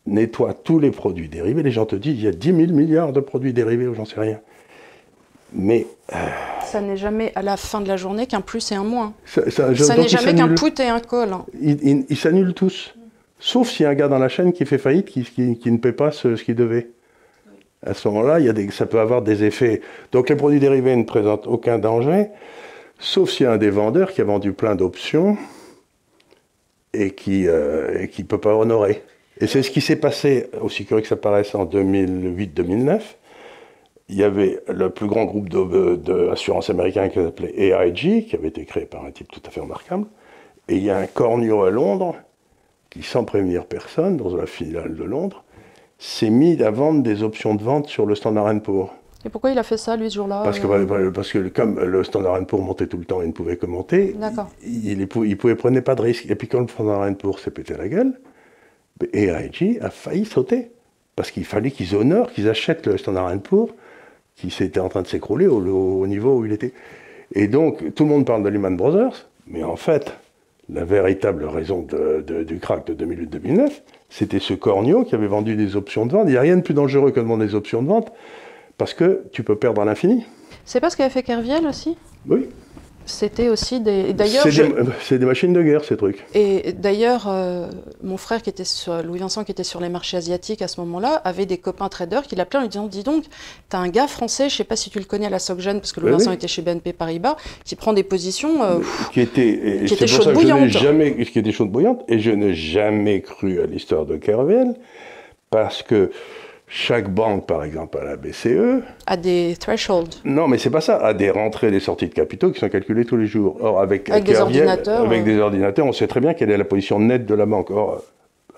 nettoies tous les produits dérivés, les gens te disent, il y a 10 000 milliards de produits dérivés, ou j'en sais rien. Mais... ça n'est jamais à la fin de la journée qu'un plus et un moins. Ça n'est jamais qu'un put et un call. Ils s'annulent tous. Sauf s'il y a un gars dans la chaîne qui fait faillite, qui ne paie pas ce qu'il devait. À ce moment-là, ça peut avoir des effets. Donc les produits dérivés ne présentent aucun danger, sauf s'il y a un des vendeurs qui a vendu plein d'options et qui ne peut pas honorer. Et c'est ce qui s'est passé, aussi curieux que ça paraisse, en 2008-2009. Il y avait le plus grand groupe d'assurance américain qui s'appelait AIG, qui avait été créé par un type tout à fait remarquable. Et il y a un cornio à Londres qui, sans prévenir personne, dans la filiale de Londres, s'est mis à vendre des options de vente sur le Standard & Poor's. Et pourquoi il a fait ça, lui, ce jour-là? Parce que comme le Standard & Poor's montait tout le temps et ne pouvait que monter, il prenait pas de risque. Et puis quand le Standard & Poor's s'est pété la gueule, AIG a failli sauter. Parce qu'il fallait qu'ils honorent, qu'ils achètent le Standard & Poor's, qui était en train de s'écrouler au niveau où il était. Et donc, tout le monde parle de Lehman Brothers, mais en fait, la véritable raison du crack de 2008-2009, c'était ce cornio qui avait vendu des options de vente. Il n'y a rien de plus dangereux que de vendre des options de vente, parce que tu peux perdre à l'infini. C'est pas ce qu'avait fait Kerviel aussi? Oui. C'était aussi des... D'ailleurs, c'est des machines de guerre, ces trucs. Et d'ailleurs, mon frère, Louis Vincent, qui était sur les marchés asiatiques à ce moment-là, avait des copains traders qui l'appelaient en lui disant « Dis donc, t'as un gars français, je ne sais pas si tu le connais à la SocGen, parce que Louis Vincent était chez BNP Paribas, qui prend des positions qui étaient chaudes bouillantes. Qui étaient chaudes bouillantes. Et je n'ai jamais cru à l'histoire de Kerviel, parce que chaque banque, par exemple, à la BCE... a des thresholds. Non, mais c'est pas ça. A des rentrées et des sorties de capitaux qui sont calculées tous les jours. Or, avec des ordinateurs. Avec des ordinateurs, on sait très bien quelle est la position nette de la banque. Or,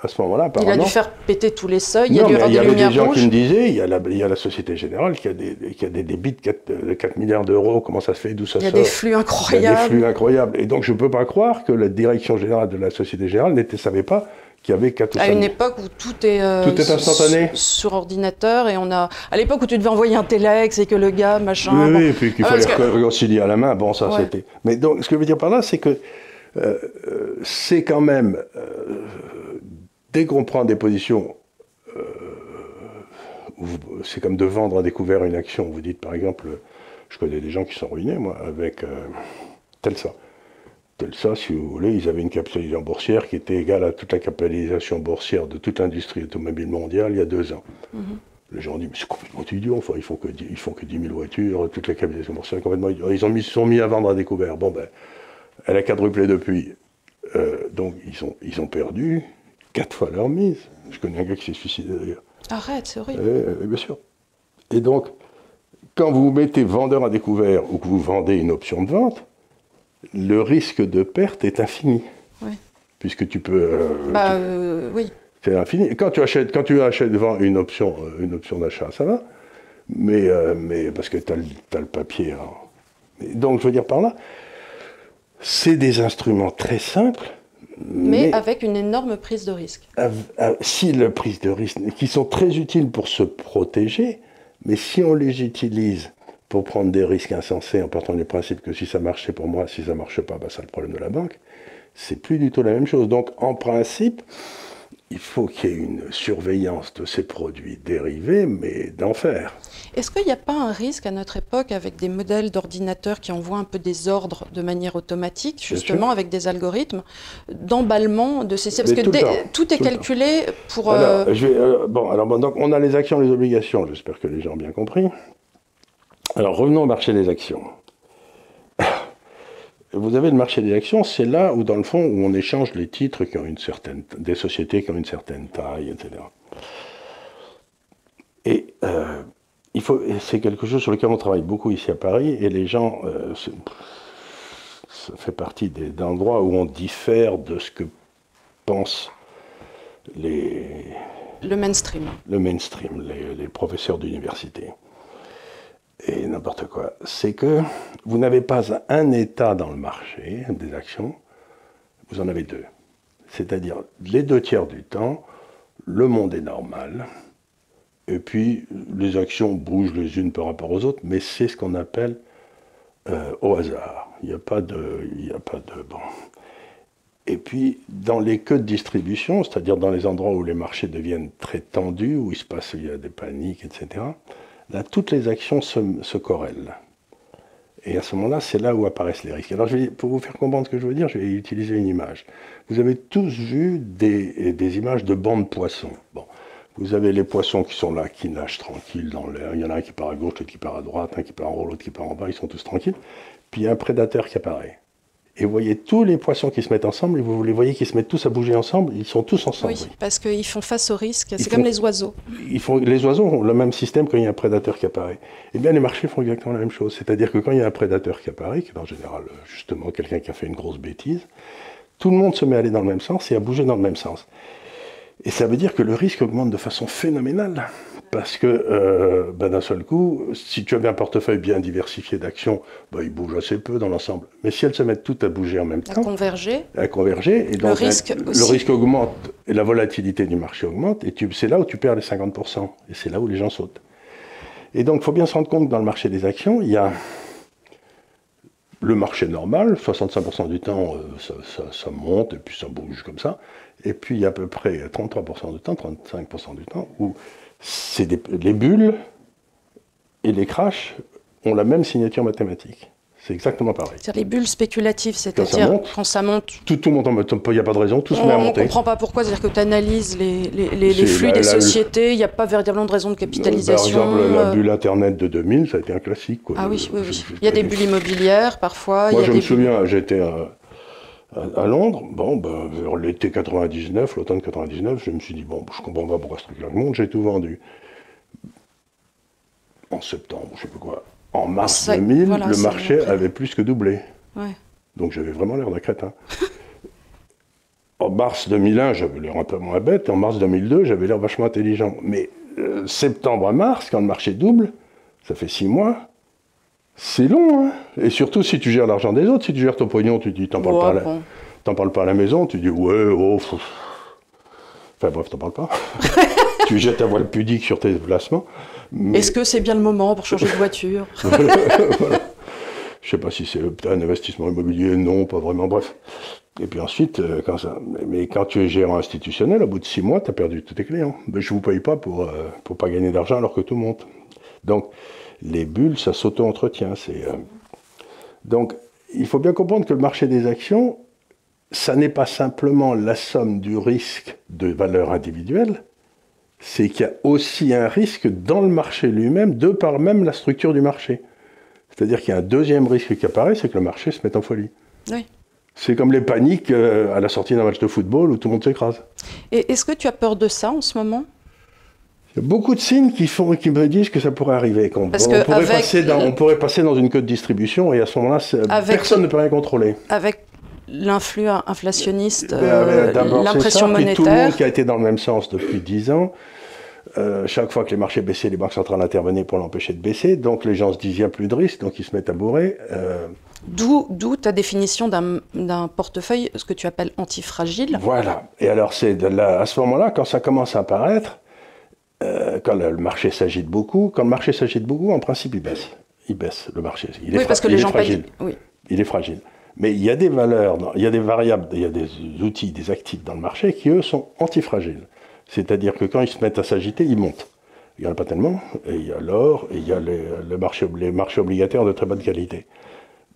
à ce moment-là, apparemment... Il a dû faire péter tous les seuils, il y avait des gens rouges. qui me disaient, il y a la Société Générale qui a des débits de 4 milliards d'euros. Comment ça se fait? D'où ça sort? Il y a des flux incroyables. Il y a des flux incroyables. Et donc, je ne peux pas croire que la direction générale de la Société Générale ne savait pas qu'il y avait 4 ou 5 à une époque où tout est instantané sur ordinateur, et à l'époque où tu devais envoyer un téléx et que le gars machin et puis qu'il fallait réconcilier à la main, bon ça c'était, mais donc ce que je veux dire par là c'est que c'est quand même dès qu'on prend des positions c'est comme de vendre à découvert une action. Vous dites par exemple, je connais des gens qui sont ruinés moi avec Telsa, si vous voulez, ils avaient une capitalisation boursière qui était égale à toute la capitalisation boursière de toute l'industrie automobile mondiale il y a 2 ans. Les gens ont dit, mais c'est complètement idiot, enfin, ils font que 10 000 voitures, toute la capitalisation boursière est complètement idiot. Ils se sont mis à vendre à découvert. Bon, ben, elle a quadruplé depuis. Donc, ils ont perdu 4 fois leur mise. Je connais un gars qui s'est suicidé d'ailleurs. Arrête, c'est horrible. Bien sûr. Et donc, quand vous mettez vendeur à découvert ou que vous vendez une option de vente, le risque de perte est infini. Oui. Puisque tu peux... oui. C'est infini. Quand tu achètes une option d'achat, ça va. Mais parce que tu as le papier. Hein. Donc, je veux dire par là, c'est des instruments très simples. Mais avec une énorme prise de risque. Si la prise de risque, qui sont très utiles pour se protéger, mais si on les utilise pour prendre des risques insensés en partant du principe que si ça marche, c'est pour moi, si ça ne marche pas, c'est le problème de la banque, c'est plus du tout la même chose. Donc, en principe, il faut qu'il y ait une surveillance de ces produits dérivés, mais d'enfer. Est-ce qu'il n'y a pas un risque à notre époque avec des modèles d'ordinateurs qui envoient un peu des ordres de manière automatique, justement avec des algorithmes, d'emballement de ces... Parce que tout est calculé pour... Donc on a les actions et les obligations, j'espère que les gens ont bien compris. Alors revenons au marché des actions. Vous avez le marché des actions, c'est là où, dans le fond, où on échange les titres qui ont des sociétés qui ont une certaine taille, etc. Et c'est quelque chose sur lequel on travaille beaucoup ici à Paris, et les gens, ça fait partie d'endroits où on diffère de ce que pensent le mainstream. Le mainstream, les professeurs d'université. Et n'importe quoi, c'est que vous n'avez pas un état dans le marché des actions, vous en avez 2. C'est-à-dire, les 2 tiers du temps, le monde est normal, et puis les actions bougent les unes par rapport aux autres, mais c'est ce qu'on appelle au hasard. Il n'y a pas de... Bon. Et puis, dans les queues de distribution, c'est-à-dire dans les endroits où les marchés deviennent très tendus, où il y a des paniques, etc., là, toutes les actions se corrèlent. Et à ce moment-là, c'est là où apparaissent les risques. Alors, pour vous faire comprendre ce que je veux dire, je vais utiliser une image. Vous avez tous vu des images de bancs de poissons. Bon, vous avez les poissons qui sont là, qui nagent tranquilles dans l'air. Il y en a un qui part à gauche, l'autre qui part à droite, un qui part en haut, l'autre qui part en bas, ils sont tous tranquilles. Puis il y a un prédateur qui apparaît. et vous voyez tous les poissons qui se mettent ensemble, et vous les voyez qui se mettent tous à bouger ensemble, ils sont tous ensemble. Oui, parce qu'ils font face au risque, c'est comme les oiseaux. Les oiseaux ont le même système quand il y a un prédateur qui apparaît. Eh bien, les marchés font exactement la même chose. C'est-à-dire que quand il y a un prédateur qui apparaît, qui est en général justement quelqu'un qui a fait une grosse bêtise, tout le monde se met à aller dans le même sens et à bouger dans le même sens. Et ça veut dire que le risque augmente de façon phénoménale. Parce que d'un seul coup, si tu avais un portefeuille bien diversifié d'actions, il bouge assez peu dans l'ensemble. Mais si elles se mettent toutes à bouger en même temps, à converger, et donc le risque augmente, et la volatilité du marché augmente, et c'est là où tu perds les 50%, et c'est là où les gens sautent. Et donc, il faut bien se rendre compte que dans le marché des actions, il y a le marché normal, 65% du temps, ça monte, et puis ça bouge comme ça. Et puis, il y a à peu près 33% du temps, 35% du temps, où les bulles et les crashs ont la même signature mathématique. C'est exactement pareil. C'est-à-dire les bulles spéculatives, c'est-à-dire quand ça monte, tout monte en mode, il n'y a pas de raison, tout se met à monter. On ne comprend pas pourquoi, c'est-à-dire que tu analyses les flux des sociétés, il n'y a pas véritablement de raison de capitalisation. Par exemple, la bulle Internet de 2000, ça a été un classique. Quoi. Ah oui. Il y a des bulles immobilières, parfois. Moi, je me souviens, j'étais à Londres, vers l'été 99, l'automne 99, je me suis dit, je comprends pas pourquoi ce truc-là monte, j'ai tout vendu. En septembre, je sais pas quoi. En mars 2000, le marché avait plus que doublé. Ouais. Donc j'avais vraiment l'air d'un crétin. En mars 2001, j'avais l'air un peu moins bête, et en mars 2002, j'avais l'air vachement intelligent. Mais septembre à mars, quand le marché double, ça fait 6 mois, c'est long, hein. Et surtout si tu gères l'argent des autres, si tu gères ton pognon, tu dis, t'en parles pas à la maison, tu dis, enfin bref, t'en parles pas. Tu jettes ta voile pudique sur tes placements. Mais... Est-ce que c'est bien le moment pour changer de voiture? Voilà. Je sais pas si c'est un investissement immobilier, non, pas vraiment, bref. Et puis ensuite, quand tu es gérant institutionnel, au bout de 6 mois, tu as perdu tous tes clients. Mais je ne vous paye pas pour pas gagner d'argent alors que tout monte. Donc, les bulles, ça s'auto-entretient. Donc, il faut bien comprendre que le marché des actions, ça n'est pas simplement la somme du risque de valeur individuelle, c'est qu'il y a aussi un risque dans le marché lui-même, de par même la structure du marché. C'est-à-dire qu'il y a un deuxième risque qui apparaît, c'est que le marché se met en folie. Oui. C'est comme les paniques à la sortie d'un match de football où tout le monde s'écrase. Et est-ce que tu as peur de ça en ce moment? Il y a beaucoup de signes qui me disent que ça pourrait arriver. On pourrait passer dans une queue de distribution et à ce moment-là, personne ne peut rien contrôler. Avec l'influx inflationniste, l'impression monétaire. Tout le monde qui a été dans le même sens depuis 10 ans, chaque fois que les marchés baissaient, les banques centrales intervenaient pour l'empêcher de baisser. Donc les gens se disent, il n'y a plus de risque, donc ils se mettent à bourrer. D'où ta définition d'un portefeuille, ce que tu appelles antifragile. Voilà. Et alors, à ce moment-là, quand ça commence à apparaître, quand le marché s'agite beaucoup, en principe, il baisse. Il baisse, le marché. Parce que les gens payent. Oui. Il est fragile. Mais il y a des valeurs, il y a des variables, il y a des outils, des actifs dans le marché qui, eux, sont antifragiles. C'est-à-dire que quand ils se mettent à s'agiter, ils montent. Il n'y en a pas tellement. Et il y a l'or, et il y a les marchés obligataires de très bonne qualité.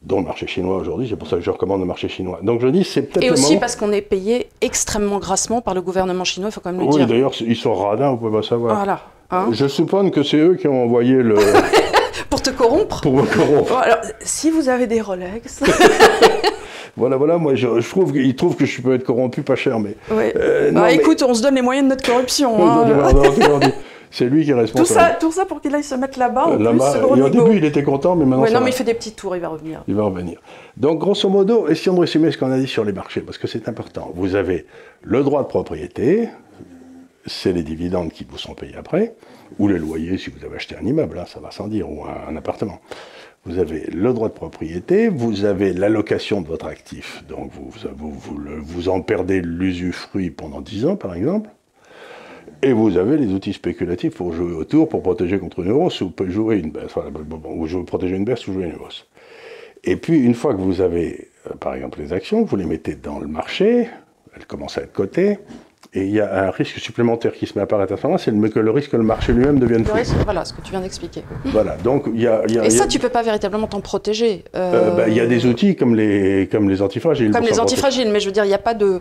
Dont le marché chinois aujourd'hui, c'est pour ça que je recommande le marché chinois. Donc je dis, c'est peut-être. Et aussi parce qu'on est payé extrêmement grassement par le gouvernement chinois, il faut quand même le dire. Oui, d'ailleurs, ils sont radins, vous pouvez pas savoir. Voilà. Hein, je soupçonne que c'est eux qui ont envoyé le. Pour te corrompre. Pour me corrompre. Bon, alors, si vous avez des Rolex. Voilà, moi ils trouvent que je peux être corrompu pas cher, mais. Oui. Écoute, on se donne les moyens de notre corruption. C'est lui qui est responsable. Tout ça pour qu'il aille se mettre là-bas. Au début, il était content, mais maintenant. Ouais, non, mais il fait des petits tours, il va revenir. Il va revenir. Donc, grosso modo, essayons de résumer ce qu'on a dit sur les marchés, parce que c'est important. Vous avez le droit de propriété, c'est les dividendes qui vous sont payés après, ou les loyers si vous avez acheté un immeuble, hein, ça va sans dire, ou un appartement. Vous avez le droit de propriété, vous avez l'allocation de votre actif, donc vous en perdez l'usufruit pendant 10 ans, par exemple. Et vous avez les outils spéculatifs pour jouer autour, pour protéger contre une hausse, ou jouer une baisse, ou protéger une baisse ou jouer une hausse. Et puis, une fois que vous avez, par exemple, les actions, vous les mettez dans le marché, elles commencent à être cotées, Et il y a un risque supplémentaire qui se met à apparaître à ce moment-là, c'est que le risque que le marché lui-même devienne fou. Voilà, ce que tu viens d'expliquer. Voilà, donc il y a... Et ça, tu ne peux pas véritablement t'en protéger. Il y a des outils comme les antifragiles. Comme les antifragiles, mais je veux dire, il n'y a pas de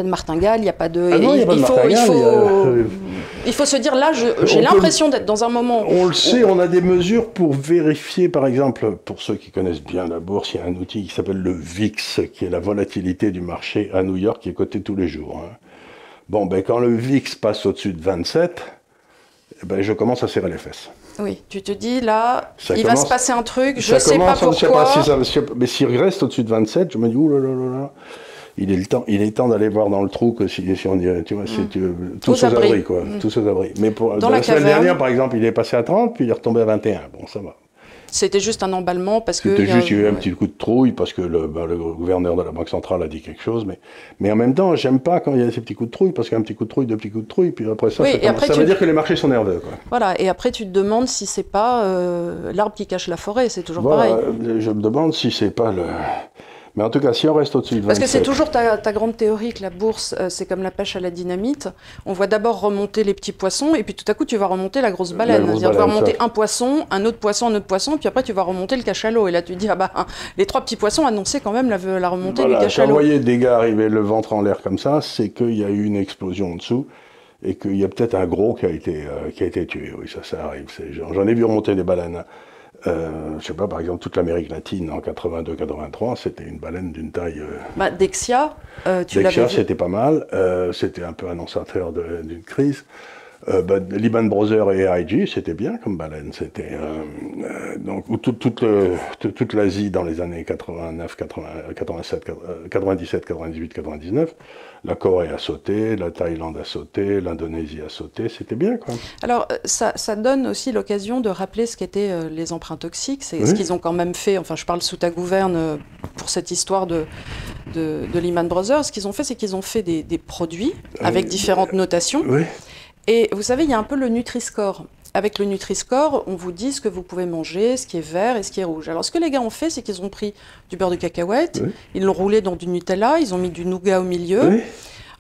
martingale, il n'y a pas de... Ah non, il n'y a pas de martingale. Il faut se dire, là, j'ai l'impression d'être dans un moment... On le sait, on a des mesures pour vérifier, par exemple, pour ceux qui connaissent bien la bourse, il y a un outil qui s'appelle le VIX, qui est la volatilité du marché à New York, qui est coté tous les jours. Hein. Bon, quand le VIX passe au-dessus de 27, je commence à serrer les fesses. Oui, tu te dis, là, va se passer un truc, je ne sais pas pourquoi. Mais s'il reste au-dessus de 27, je me dis, oulala, il est temps d'aller voir dans le trou que si on dirait, tu vois, tous aux abris, quoi, tous aux abris. Mais la semaine dernière, par exemple, il est passé à 30, puis il est retombé à 21. Bon, ça va. C'était juste un emballement parce que... C'était juste, il y a eu un petit coup de trouille parce que le gouverneur de la Banque centrale a dit quelque chose. Mais en même temps, j'aime pas quand il y a ces petits coups de trouille parce qu'un petit coup de trouille, deux petits coups de trouille, puis après ça, ça veut dire que les marchés sont nerveux. Quoi. Voilà, et après tu te demandes si c'est pas l'arbre qui cache la forêt, c'est toujours pareil. Je me demande si c'est pas le... Mais en tout cas, si on reste au-dessus de 27... Parce que c'est toujours ta grande théorie que la bourse, c'est comme la pêche à la dynamite. On voit d'abord remonter les petits poissons, et puis tout à coup, tu vas remonter la grosse baleine. C'est-à-dire tu vas remonter un poisson, un autre poisson, puis après, tu vas remonter le cachalot. Et là, tu te dis, les trois petits poissons annonçaient quand même la remontée du cachalot. Quand vous voyez des gars arriver le ventre en l'air comme ça, c'est qu'il y a eu une explosion en dessous, et qu'il y a peut-être un gros qui a été tué. Oui, ça arrive. J'en ai vu remonter des baleines. Je sais pas, par exemple, toute l'Amérique latine en 82-83, c'était une baleine d'une taille... Dexia, tu l'avais vu. Dexia, c'était pas mal. C'était un peu annonciateur d'une crise. Lehman Brothers et AIG, c'était bien comme baleine. C'était donc toute l'Asie dans les années 89, 87, 97, 98, 99. La Corée a sauté, la Thaïlande a sauté, l'Indonésie a sauté, c'était bien quoi. Alors ça donne aussi l'occasion de rappeler ce qu'étaient les emprunts toxiques, c'est ce qu'ils ont quand même fait, enfin je parle sous ta gouverne pour cette histoire de Lehman Brothers, ce qu'ils ont fait c'est qu'ils ont fait des produits avec différentes notations. Oui. Et vous savez, il y a un peu le Nutri-Score. Avec le Nutri-Score, on vous dit ce que vous pouvez manger, ce qui est vert et ce qui est rouge. Alors, ce que les gars ont fait, c'est qu'ils ont pris du beurre de cacahuète, ils l'ont roulé dans du Nutella, ils ont mis du nougat au milieu. Oui.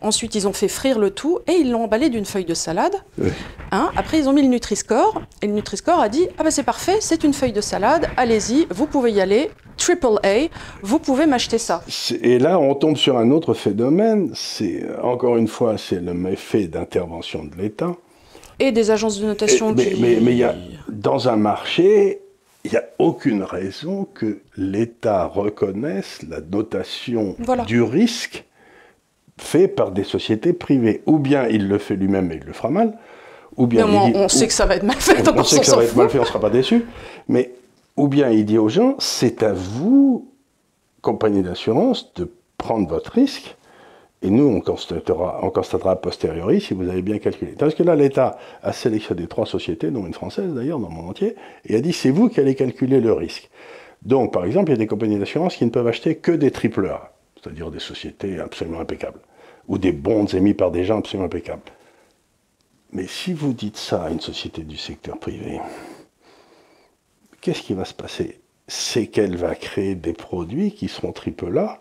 Ensuite, ils ont fait frire le tout et ils l'ont emballé d'une feuille de salade. Oui. Après, ils ont mis le Nutri-Score et le Nutri-Score a dit « Ah ben c'est parfait, c'est une feuille de salade, allez-y, vous pouvez y aller, AAA, vous pouvez m'acheter ça. » Et là, on tombe sur un autre phénomène, encore une fois, c'est le méfait d'intervention de l'État. Et des agences de notation mais y a, dans un marché, il n'y a aucune raison que l'État reconnaisse la notation du risque fait par des sociétés privées. Ou bien il le fait lui-même et il le fera mal, ou bien on sait que ça va être mal fait, donc on sait que ça va être mal fait, on ne sera pas déçu, mais ou bien il dit aux gens, c'est à vous, compagnie d'assurance, de prendre votre risque, et nous, on constatera a posteriori si vous avez bien calculé. Parce que là, l'État a sélectionné 3 sociétés, dont une française d'ailleurs, dans le monde entier, et a dit, c'est vous qui allez calculer le risque. Donc, par exemple, il y a des compagnies d'assurance qui ne peuvent acheter que des AAA, c'est-à-dire des sociétés absolument impeccables, ou des bonds émis par des gens absolument impeccables. Mais si vous dites ça à une société du secteur privé, qu'est-ce qui va se passer? C'est qu'elle va créer des produits qui seront AAA,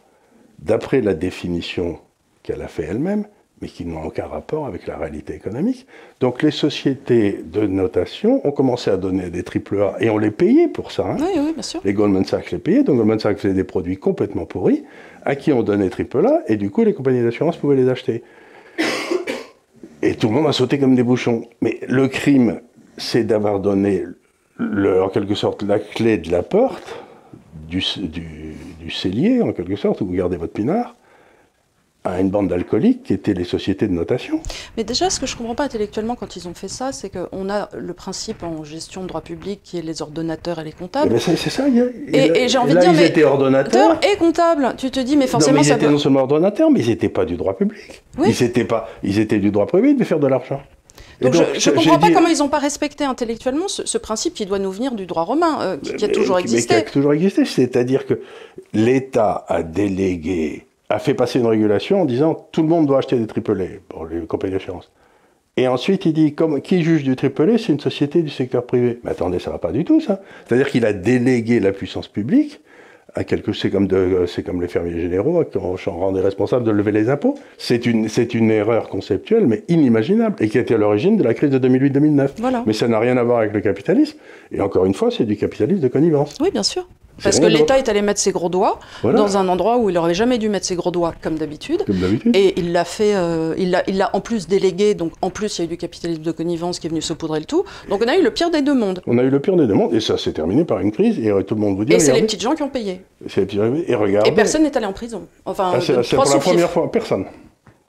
d'après la définition qu'elle a fait elle-même, mais qui n'ont aucun rapport avec la réalité économique. Donc les sociétés de notation ont commencé à donner des AAA, et on les payait pour ça. Hein. Oui, bien sûr. Les Goldman Sachs les payaient, donc Goldman Sachs faisait des produits complètement pourris, à qui on donnait AAA, et du coup les compagnies d'assurance pouvaient les acheter. Et tout le monde a sauté comme des bouchons. Mais le crime, c'est d'avoir donné, en quelque sorte, la clé de la porte, du cellier, en quelque sorte, où vous gardez votre pinard, à une bande d'alcooliques qui étaient les sociétés de notation. Mais déjà, ce que je ne comprends pas intellectuellement quand ils ont fait ça, c'est qu'on a le principe en gestion de droit public qui est les ordonnateurs et les comptables. C'est ça, et j'ai envie de dire, ils étaient ordonnateurs et comptables. Tu te dis, mais forcément, non, mais ils étaient non seulement ordonnateurs, mais ils n'étaient pas du droit public. Oui. Ils étaient du droit privé, de faire de l'argent. Donc je ne comprends pas comment ils n'ont pas respecté intellectuellement ce principe qui doit nous venir du droit romain, qui a toujours existé. Mais qui a toujours existé, c'est-à-dire que l'État a fait passer une régulation en disant tout le monde doit acheter des AAA pour les compagnies d'assurance. Et ensuite, il dit, qui juge du AAA, c'est une société du secteur privé. Mais attendez, ça ne va pas du tout, ça. C'est-à-dire qu'il a délégué la puissance publique c'est comme les fermiers généraux qu'on rendait responsables de lever les impôts. C'est une erreur conceptuelle, mais inimaginable, et qui a été à l'origine de la crise de 2008-2009. Voilà. Mais ça n'a rien à voir avec le capitalisme. Et encore une fois, c'est du capitalisme de connivence. Oui, bien sûr. Parce que l'État est allé mettre ses gros doigts dans un endroit où il n'aurait jamais dû mettre ses gros doigts, comme d'habitude. Et il l'a fait, il l'a en plus délégué, donc en plus il y a eu du capitalisme de connivence qui est venu saupoudrer le tout. Donc on a eu le pire des deux mondes. On a eu le pire des deux mondes, et ça s'est terminé par une crise, et tout le monde vous dit... Et c'est les petites gens qui ont payé. Et regardez... Et personne n'est allé en prison. Enfin, c'est pour la première fois, personne.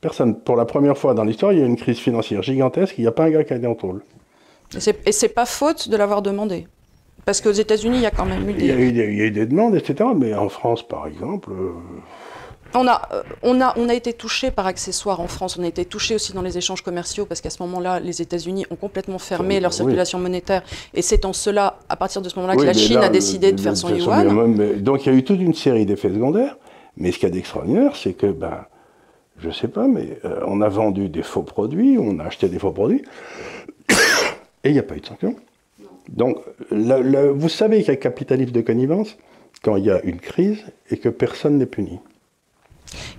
Personne. Pour la première fois dans l'histoire, il y a une crise financière gigantesque, il n'y a pas un gars qui a été en tôle. Et c'est pas faute de l'avoir demandé. Parce qu'aux États-Unis, il y a quand même eu des... Il y a eu des demandes, etc. Mais en France, par exemple... On a été touché par accessoires en France. On a été touché aussi dans les échanges commerciaux parce qu'à ce moment-là, les États-Unis ont complètement fermé leur circulation monétaire. Et c'est en cela, à partir de ce moment-là, que la Chine a décidé de faire son yuan. Donc il y a eu toute une série d'effets secondaires. Mais ce qu'il y a d'extraordinaire, c'est que, je sais pas, mais on a vendu des faux produits, on a acheté des faux produits, et il n'y a pas eu de sanctions. Donc, vous savez qu'il y a capitalisme de connivence quand il y a une crise et que personne n'est puni.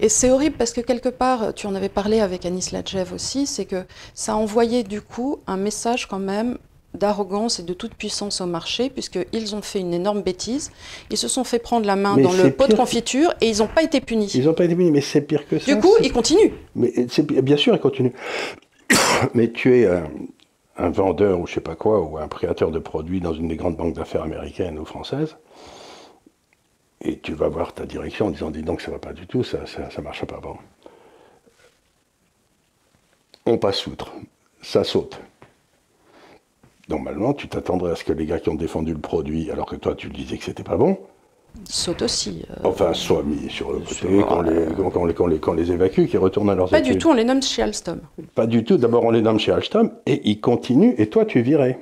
Et c'est horrible parce que quelque part, tu en avais parlé avec Anis Ladjev aussi, c'est que ça a envoyé du coup un message quand même d'arrogance et de toute puissance au marché, puisqu'ils ont fait une énorme bêtise. Ils se sont fait prendre la main dans le pot de confiture et ils n'ont pas été punis. Ils n'ont pas été punis, mais c'est pire que ça. Du coup, ils continuent. Mais bien sûr, ils continuent. Mais tu es... un vendeur ou je sais pas quoi, ou un créateur de produits dans une des grandes banques d'affaires américaines ou françaises, et tu vas voir ta direction en disant, dis donc, ça va pas du tout, ça marche pas. Bon. On passe outre, ça saute. Normalement, tu t'attendrais à ce que les gars qui ont défendu le produit, alors que toi tu disais que c'était pas bon, saute aussi. Enfin, soit mis sur le côté, qu'on les évacue, qu'ils retournent à leurs études. Pas du tout, on les nomme chez Alstom. Pas du tout, d'abord on les nomme chez Alstom, et ils continuent, et toi tu es viré.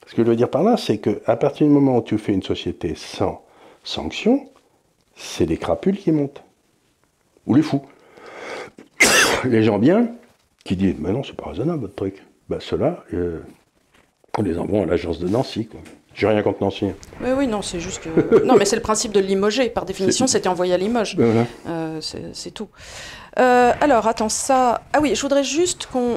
Ce que je veux dire par là, c'est qu'à partir du moment où tu fais une société sans sanction, c'est les crapules qui montent. Ou les fous. Les gens bien, qui disent, mais non, c'est pas raisonnable votre truc. Ceux-là, on les envoie à l'agence de Nancy, quoi. J'ai rien contre Nancy. Oui, non, c'est juste que... Non, mais c'est le principe de limoger. Par définition, c'était envoyé à Limoges. Voilà. C'est tout. Alors, attends, ça... Ah oui, je voudrais juste qu'on...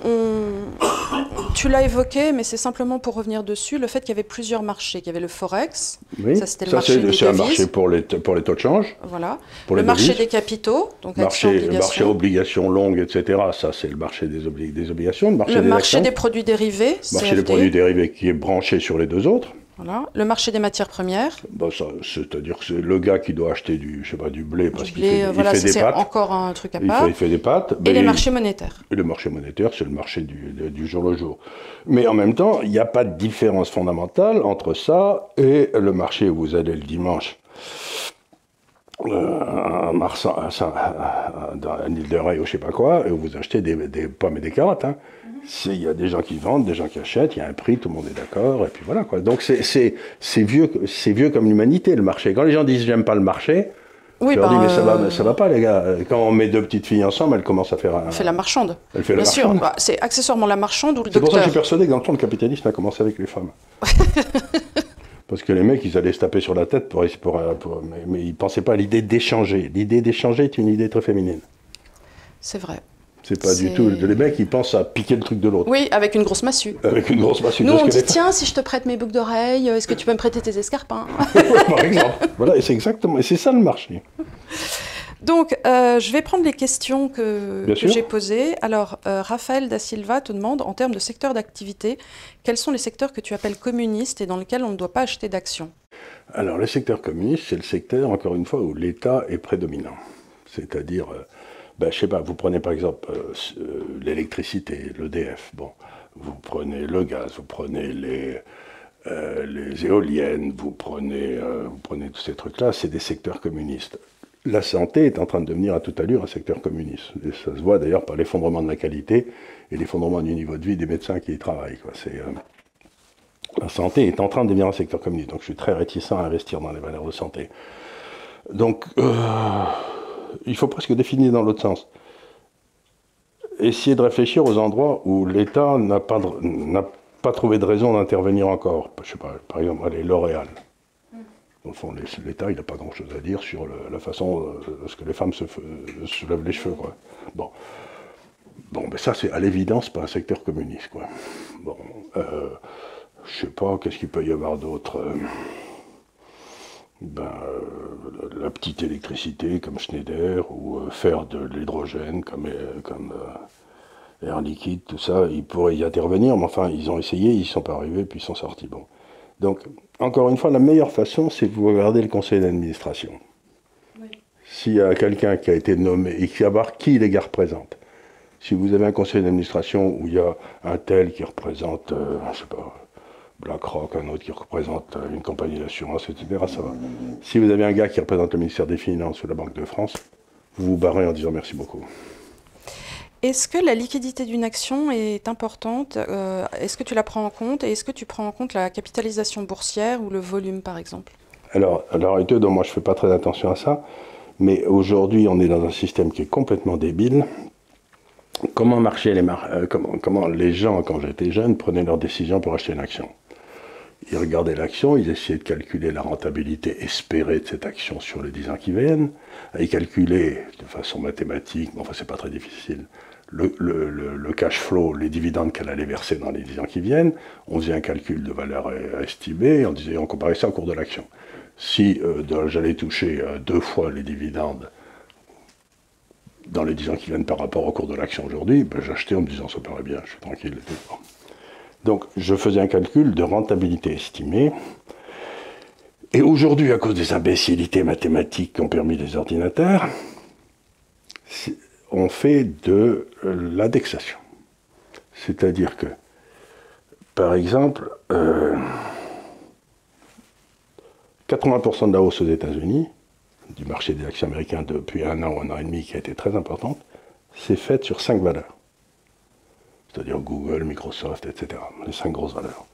Tu l'as évoqué, mais c'est simplement pour revenir dessus, le fait qu'il y avait plusieurs marchés. Qu'il y avait le Forex, oui. Ça c'était le marché des devises. C'est un marché pour les taux de change. Voilà. Pour le marché devises. des capitaux, donc le marché obligations longues, etc. Ça, c'est le marché des obligations. Le marché des produits dérivés, le marché des produits dérivés qui est branché sur les deux autres. Voilà. Le marché des matières premières. C'est-à-dire que c'est le gars qui doit acheter du blé parce qu'il fait, voilà, il fait des pâtes. C'est encore un truc à part. Il fait des pâtes. Et les marchés monétaires. Et le marché monétaire, c'est le marché du jour le jour. Mais en même temps, il n'y a pas de différence fondamentale entre ça et le marché où vous allez le dimanche à Île de Ré ou je sais pas quoi, et où vous achetez des pommes et des carottes. Hein. Il y a des gens qui vendent, des gens qui achètent, il y a un prix, tout le monde est d'accord, et puis voilà quoi. Donc c'est vieux comme l'humanité, le marché. Quand les gens disent j'aime pas le marché, je leur dis mais ça va pas les gars. Quand on met deux petites filles ensemble, elles commencent à faire Elle fait la marchande. Elle fait Bien la sûr, marchande. C'est accessoirement la marchande ou le docteur. C'est pour ça que je suis persuadé que dans le fond, le capitalisme a commencé avec les femmes. Parce que les mecs, ils allaient se taper sur la tête mais ils pensaient pas à l'idée d'échanger. L'idée d'échanger est une idée très féminine. C'est vrai. C'est pas du tout. Les mecs, ils pensent à piquer le truc de l'autre. Oui, avec une grosse massue. Avec une grosse massue. Nous, on dit, tiens, si je te prête mes boucles d'oreilles, est-ce que tu peux me prêter tes escarpins? Par exemple. Voilà, et c'est ça le marché. Donc, je vais prendre les questions que j'ai posées. Alors, Raphaël Da Silva te demande, en termes de secteur d'activité, quels sont les secteurs que tu appelles communistes et dans lesquels on ne doit pas acheter d'actions? Alors, le secteur communiste, c'est le secteur, encore une fois, où l'État est prédominant. C'est-à-dire, je sais pas, vous prenez par exemple l'électricité, l'EDF, bon, vous prenez le gaz, vous prenez les éoliennes, vous prenez tous ces trucs-là, c'est des secteurs communistes. La santé est en train de devenir à toute allure un secteur communiste. Et ça se voit d'ailleurs par l'effondrement de la qualité et l'effondrement du niveau de vie des médecins qui y travaillent. La santé est en train de devenir un secteur communiste. Donc je suis très réticent à investir dans les valeurs de santé. Donc il faut presque définir dans l'autre sens. Essayer de réfléchir aux endroits où l'État n'a pas trouvé de raison d'intervenir encore. Je sais pas, par exemple, allez, L'Oréal. Dans le fond, l'État, il n'a pas grand-chose à dire sur la façon ce que les femmes se lèvent les cheveux, quoi. Bon, ben ça, c'est à l'évidence pas un secteur communiste, quoi. Bon, je sais pas, qu'est-ce qu'il peut y avoir d'autre la petite électricité comme Schneider, ou faire de l'hydrogène comme Air Liquide, tout ça, ils pourraient y intervenir, mais enfin, ils ont essayé, ils ne sont pas arrivés, puis ils sont sortis. Bon. Donc, encore une fois, la meilleure façon, c'est de vous regarder le conseil d'administration. Oui. S'il y a quelqu'un qui a été nommé, et qu'il y a voir qui les gars représentent. Si vous avez un conseil d'administration où il y a un tel qui représente, je sais pas, BlackRock, un autre qui représente une compagnie d'assurance, etc., ça va. Si vous avez un gars qui représente le ministère des Finances ou la Banque de France, vous vous barrez en disant merci beaucoup. Est-ce que la liquidité d'une action est importante? Est-ce que tu la prends en compte? Et est-ce que tu prends en compte la capitalisation boursière ou le volume, par exemple? Alors moi, je ne fais pas très attention à ça. Mais aujourd'hui, on est dans un système qui est complètement débile. Comment marchaient comment les gens, quand j'étais jeune, prenaient leurs décisions pour acheter une action? Ils regardaient l'action, ils essayaient de calculer la rentabilité espérée de cette action sur les 10 ans qui viennent. Ils calculaient de façon mathématique, mais enfin c'est pas très difficile, le cash flow, les dividendes qu'elle allait verser dans les 10 ans qui viennent. On faisait un calcul de valeur estimée, on comparait ça au cours de l'action. Si j'allais toucher 2 fois les dividendes dans les 10 ans qui viennent par rapport au cours de l'action aujourd'hui, ben, j'achetais en me disant ça paraît bien, je suis tranquille. Donc je faisais un calcul de rentabilité estimée. Et aujourd'hui, à cause des imbécilités mathématiques qu'ont permis les ordinateurs, on fait de l'indexation. C'est-à-dire que, par exemple, 80% de la hausse aux États-Unis, du marché des actions américains depuis un an et demi, qui a été très importante, c'est faite sur 5 valeurs. C'est-à-dire Google, Microsoft, etc. Les 5 grosses valeurs.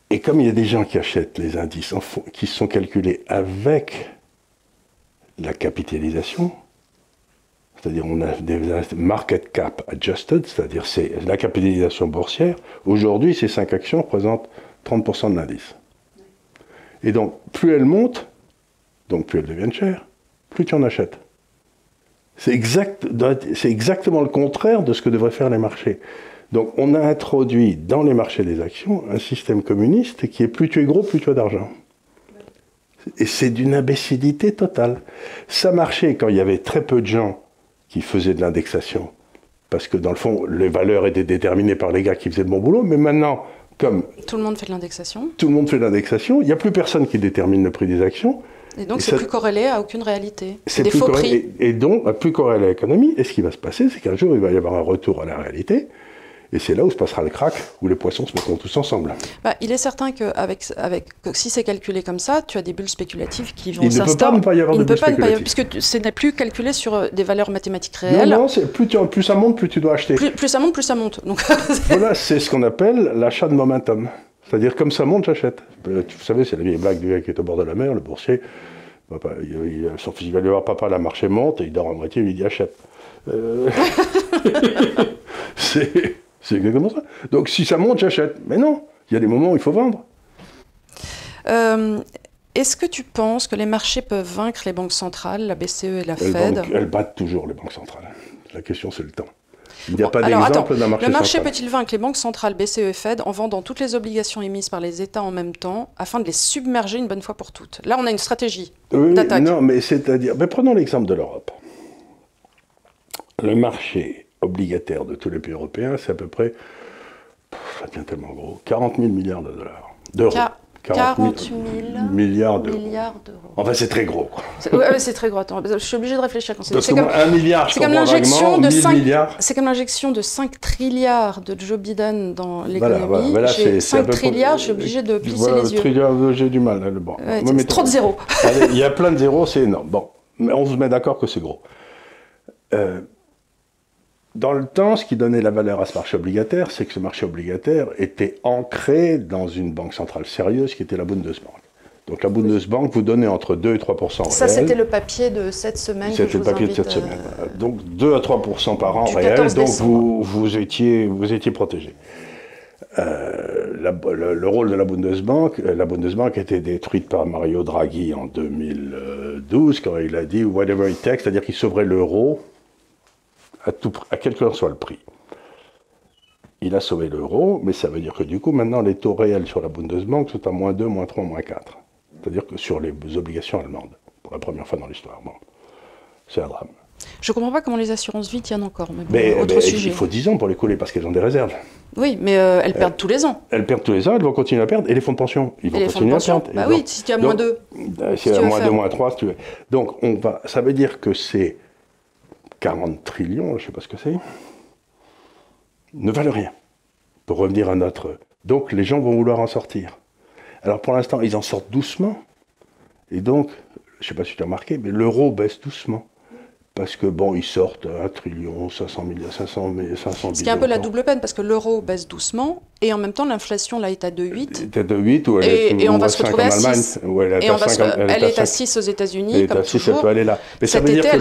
Et comme il y a des gens qui achètent les indices qui sont calculés avec la capitalisation, c'est-à-dire on a des market cap adjusted, c'est-à-dire c'est la capitalisation boursière, aujourd'hui ces 5 actions représentent 30% de l'indice. Et donc plus elles montent, donc plus elles deviennent chères, plus tu en achètes. C'est exactement le contraire de ce que devraient faire les marchés. Donc on a introduit dans les marchés des actions un système communiste qui est plus tu es gros, plus tu as d'argent. Et c'est d'une imbécilité totale. Ça marchait quand il y avait très peu de gens qui faisaient de l'indexation. Parce que dans le fond, les valeurs étaient déterminées par les gars qui faisaient de bon boulot. Mais maintenant, comme tout le monde fait de l'indexation. Tout le monde fait de l'indexation. Il n'y a plus personne qui détermine le prix des actions. Et donc, c'est plus corrélé à aucune réalité. C'est des faux prix. Et donc, plus corrélé à l'économie. Et ce qui va se passer, c'est qu'un jour, il va y avoir un retour à la réalité. Et c'est là où se passera le crack, où les poissons se mettront tous ensemble. Bah, il est certain que si c'est calculé comme ça, tu as des bulles spéculatives qui vont s'instaurer. Il ne peut pas y avoir de bulles spéculatives. Puisque ce n'est plus calculé sur des valeurs mathématiques réelles. Non, plus ça monte, plus tu dois acheter. Plus ça monte, plus ça monte. Donc, voilà, c'est ce qu'on appelle l'achat de momentum. C'est-à-dire, comme ça monte, j'achète. Vous savez, c'est la vieille blague du gars qui est au bord de la mer, le boursier. Son fils va lui voir, papa, la marché monte, et il dort à moitié, il lui dit achète. C'est exactement ça. Donc si ça monte, j'achète. Mais non, il y a des moments où il faut vendre. Est-ce que tu penses que les marchés peuvent vaincre les banques centrales, la BCE et la Fed? Elles battent toujours les banques centrales. La question, c'est le temps. Il n'y a pas d'exemple d'un marché central. Le marché peut-il vaincre les banques centrales, BCE et Fed, en vendant toutes les obligations émises par les États en même temps, afin de les submerger une bonne fois pour toutes? Là, on a une stratégie d'attaque. Non, mais c'est-à-dire... prenons l'exemple de l'Europe. Le marché obligataire de tous les pays européens, c'est à peu près, ça devient tellement gros, 40 000 milliards de dollars. D'euros. 40 000 milliards d'euros. Enfin, c'est très gros. Ouais, c'est très gros. Attends, je suis obligé de réfléchir. Parce que 1 milliard, je comprends vaguement, 1000 milliards. C'est comme l'injection de 5 trilliards de Joe Biden dans l'économie. Voilà, j'ai 5 trilliards, je suis obligé de plisser les yeux. Trilliards, j'ai du mal. Bon. C'est trop de zéros. Il y a plein de zéros, c'est énorme. Bon, mais on se met d'accord que c'est gros. Dans le temps, ce qui donnait la valeur à ce marché obligataire, c'est que ce marché obligataire était ancré dans une banque centrale sérieuse qui était la Bundesbank. Donc la Bundesbank vous donnait entre 2 et 3% réels. Ça, c'était le papier de cette semaine. C'était le papier de cette semaine. Donc 2 à 3% par an réel, donc vous étiez protégé. le rôle de la Bundesbank a été détruite par Mario Draghi en 2012 quand il a dit « whatever it takes », c'est-à-dire qu'il sauverait l'euro à quel que soit le prix. Il a sauvé l'euro, mais ça veut dire que du coup, maintenant, les taux réels sur la Bundesbank sont à -2, -3, -4. C'est-à-dire que sur les obligations allemandes, pour la première fois dans l'histoire. Bon, c'est un drame. Je ne comprends pas comment les assurances-vie tiennent encore, mais bon, autre sujet. Il faut 10 ans pour les couler parce qu'elles ont des réserves. Oui, mais elles perdent tous les ans. Elles perdent tous les ans, elles vont continuer à perdre, et les fonds de pension, ils vont continuer à perdre. Bah oui, si tu as -2. Si tu as -2, -3, si tu veux. Donc, ça veut dire que c'est 40 trillions, je ne sais pas ce que c'est, ne valent rien. Pour revenir à notre... Donc, les gens vont vouloir en sortir. Alors, pour l'instant, ils en sortent doucement. Et donc, je ne sais pas si tu as remarqué, mais l'euro baisse doucement. Parce que, bon, ils sortent 1 trillion, 500 000. Ce qui est un peu la double peine, parce que l'euro baisse doucement, et en même temps, l'inflation, là, est à 2,8. Elle est à 2,8, ou et on va se retrouver à 6. Elle est à 6 aux États-Unis, comme toujours. Elle peut aller là. Mais ça veut dire que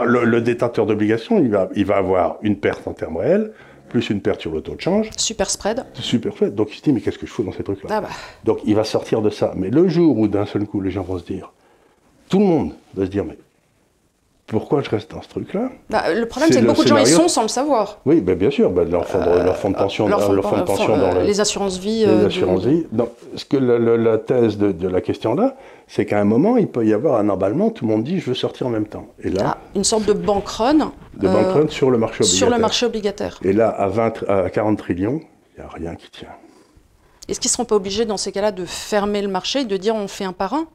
le détenteur d'obligations, il va avoir une perte en termes réels, plus une perte sur le taux de change. Super spread. Super spread. Donc il se dit, mais qu'est-ce que je fous dans ces trucs-là? Ah bah. Donc il va sortir de ça. Mais le jour où d'un seul coup, les gens vont se dire, tout le monde va se dire, mais pourquoi je reste dans ce truc-là? Le problème, c'est que beaucoup de gens y sont sans le savoir. Oui, ben bien sûr, leur fonds de pension, les assurances-vie. Les assurances-vie. Ce que la thèse de la question là, c'est qu'à un moment, il peut y avoir un emballement, tout le monde dit, je veux sortir en même temps. Et là, une sorte de bank run. Sur le marché obligataire. Sur le marché obligataire. Et là, à 40 trillions, il n'y a rien qui tient. Est-ce qu'ils ne seront pas obligés, dans ces cas-là, de fermer le marché et de dire on fait un par un?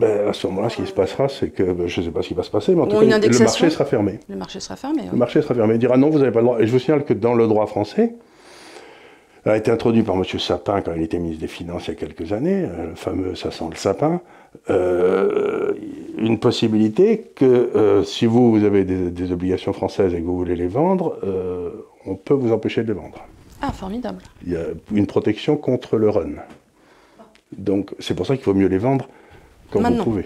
À ce moment-là, ce qui se passera, c'est que, je ne sais pas ce qui va se passer, mais en tout cas, le marché sera fermé. Le marché sera fermé, oui. Le marché sera fermé. Il dira non, vous n'avez pas le droit. Et je vous signale que dans le droit français, a été introduit par M. Sapin quand il était ministre des Finances il y a quelques années, le fameux ça sent le sapin, une possibilité que si vous avez des obligations françaises et que vous voulez les vendre, on peut vous empêcher de les vendre. Ah, formidable. Il y a une protection contre le run. Donc c'est pour ça qu'il vaut mieux les vendre quand vous pouvez.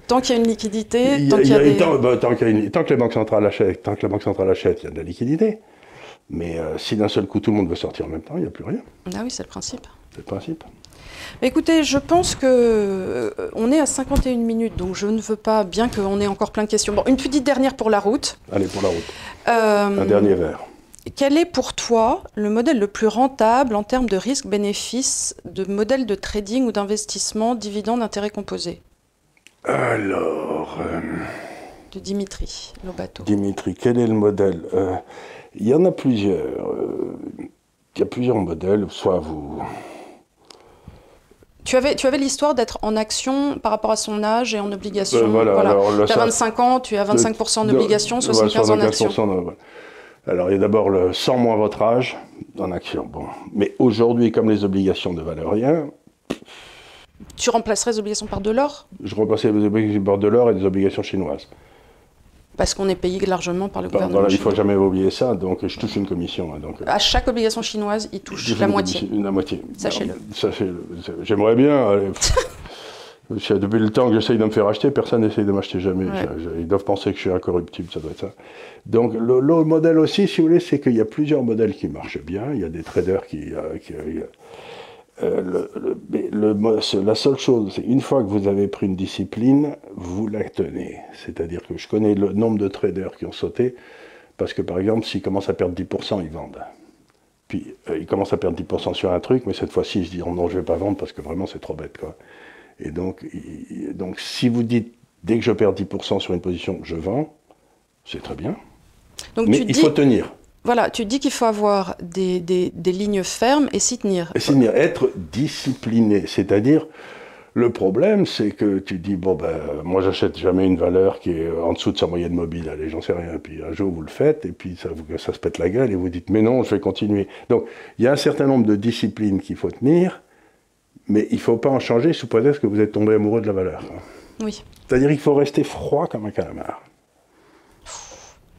Tant qu'il y a une liquidité, tant que les banques centrales achètent, il y a de la liquidité. Mais si d'un seul coup tout le monde veut sortir en même temps, il n'y a plus rien. Ah oui, c'est le principe. C'est le principe. Écoutez, je pense qu'on est à 51 minutes, donc je ne veux pas, bien qu'on ait encore plein de questions. Bon, une petite dernière pour la route. Allez, pour la route. Un dernier verre. Quel est pour toi le modèle le plus rentable en termes de risque-bénéfice, de modèle de trading ou d'investissement, dividende, intérêt composé? Alors... De Dimitri Lobato. Dimitri, quel est le modèle? Il y en a plusieurs. Il y a plusieurs modèles. Soit vous... Tu avais l'histoire d'être en action par rapport à son âge et en obligation. Voilà. Tu as 25 ans, tu as 25% en obligation, 75% en action. Alors, il y a d'abord le 100 moins votre âge en action. Bon. Mais aujourd'hui, comme les obligations ne valent rien... Tu remplacerais les obligations par de l'or? Je remplacerais les obligations par de l'or et des obligations chinoises. Parce qu'on est payé largement par le gouvernement. Voilà, il ne faut jamais oublier ça, donc je touche une commission. Donc, à chaque obligation chinoise, il touche la moitié. La moitié. Sachez-le. J'aimerais bien. Depuis le temps que j'essaye de me faire acheter, personne n'essaye de m'acheter jamais. Ouais. Ils doivent penser que je suis incorruptible, ça doit être ça. Donc le modèle aussi, si vous voulez, c'est qu'il y a plusieurs modèles qui marchent bien. Il y a des traders la seule chose, c'est une fois que vous avez pris une discipline, vous la tenez. C'est-à-dire que je connais le nombre de traders qui ont sauté, parce que par exemple, s'ils commencent à perdre 10%, ils vendent. Puis ils commencent à perdre 10% sur un truc, mais cette fois-ci, ils se disent non, je ne vais pas vendre parce que vraiment c'est trop bête, quoi. Et donc si vous dites, dès que je perds 10% sur une position, je vends, c'est très bien. Donc, mais il faut tenir. Voilà, tu dis qu'il faut avoir des lignes fermes et s'y tenir. Et s'y tenir, être discipliné. C'est-à-dire, le problème, c'est que tu dis, bon, moi, j'achète jamais une valeur qui est en dessous de sa moyenne mobile. Allez, j'en sais rien. Puis un jour, vous le faites, et puis ça se pète la gueule, et vous dites, mais non, je vais continuer. Donc, il y a un certain nombre de disciplines qu'il faut tenir, mais il ne faut pas en changer sous prétexte que vous êtes tombé amoureux de la valeur. Oui. C'est-à-dire qu'il faut rester froid comme un calamar.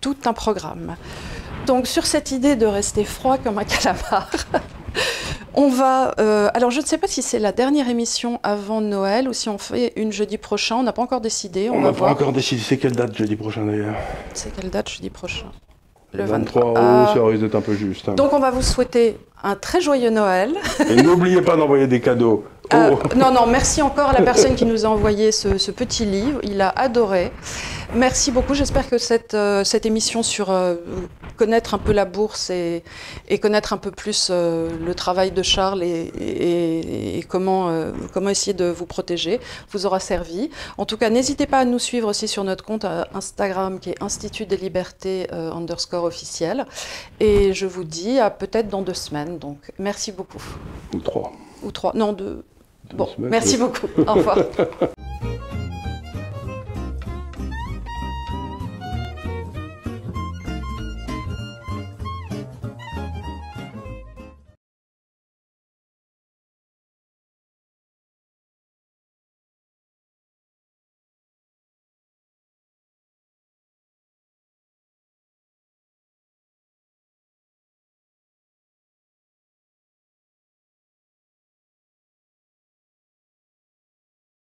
Tout un programme. Donc, sur cette idée de rester froid comme un calamar, on va... alors, je ne sais pas si c'est la dernière émission avant Noël ou si on fait une jeudi prochain. On n'a pas encore décidé. On n'a pas encore décidé. C'est quelle date jeudi prochain, d'ailleurs? C'est quelle date jeudi prochain? Le 23, ça risque d'être un peu juste. Hein. Donc on va vous souhaiter un très joyeux Noël. Et n'oubliez pas d'envoyer des cadeaux. Non, merci encore à la personne qui nous a envoyé ce petit livre. Il a adoré. Merci beaucoup. J'espère que cette émission sur connaître un peu la bourse et connaître un peu plus le travail de Charles et comment essayer de vous protéger vous aura servi. En tout cas, n'hésitez pas à nous suivre aussi sur notre compte Instagram qui est Institut des Libertés _officiel. Et je vous dis à peut-être dans 2 semaines. Donc, merci beaucoup. Ou 3. Ou 3. Non, 2. Bon, merci beaucoup. Au revoir.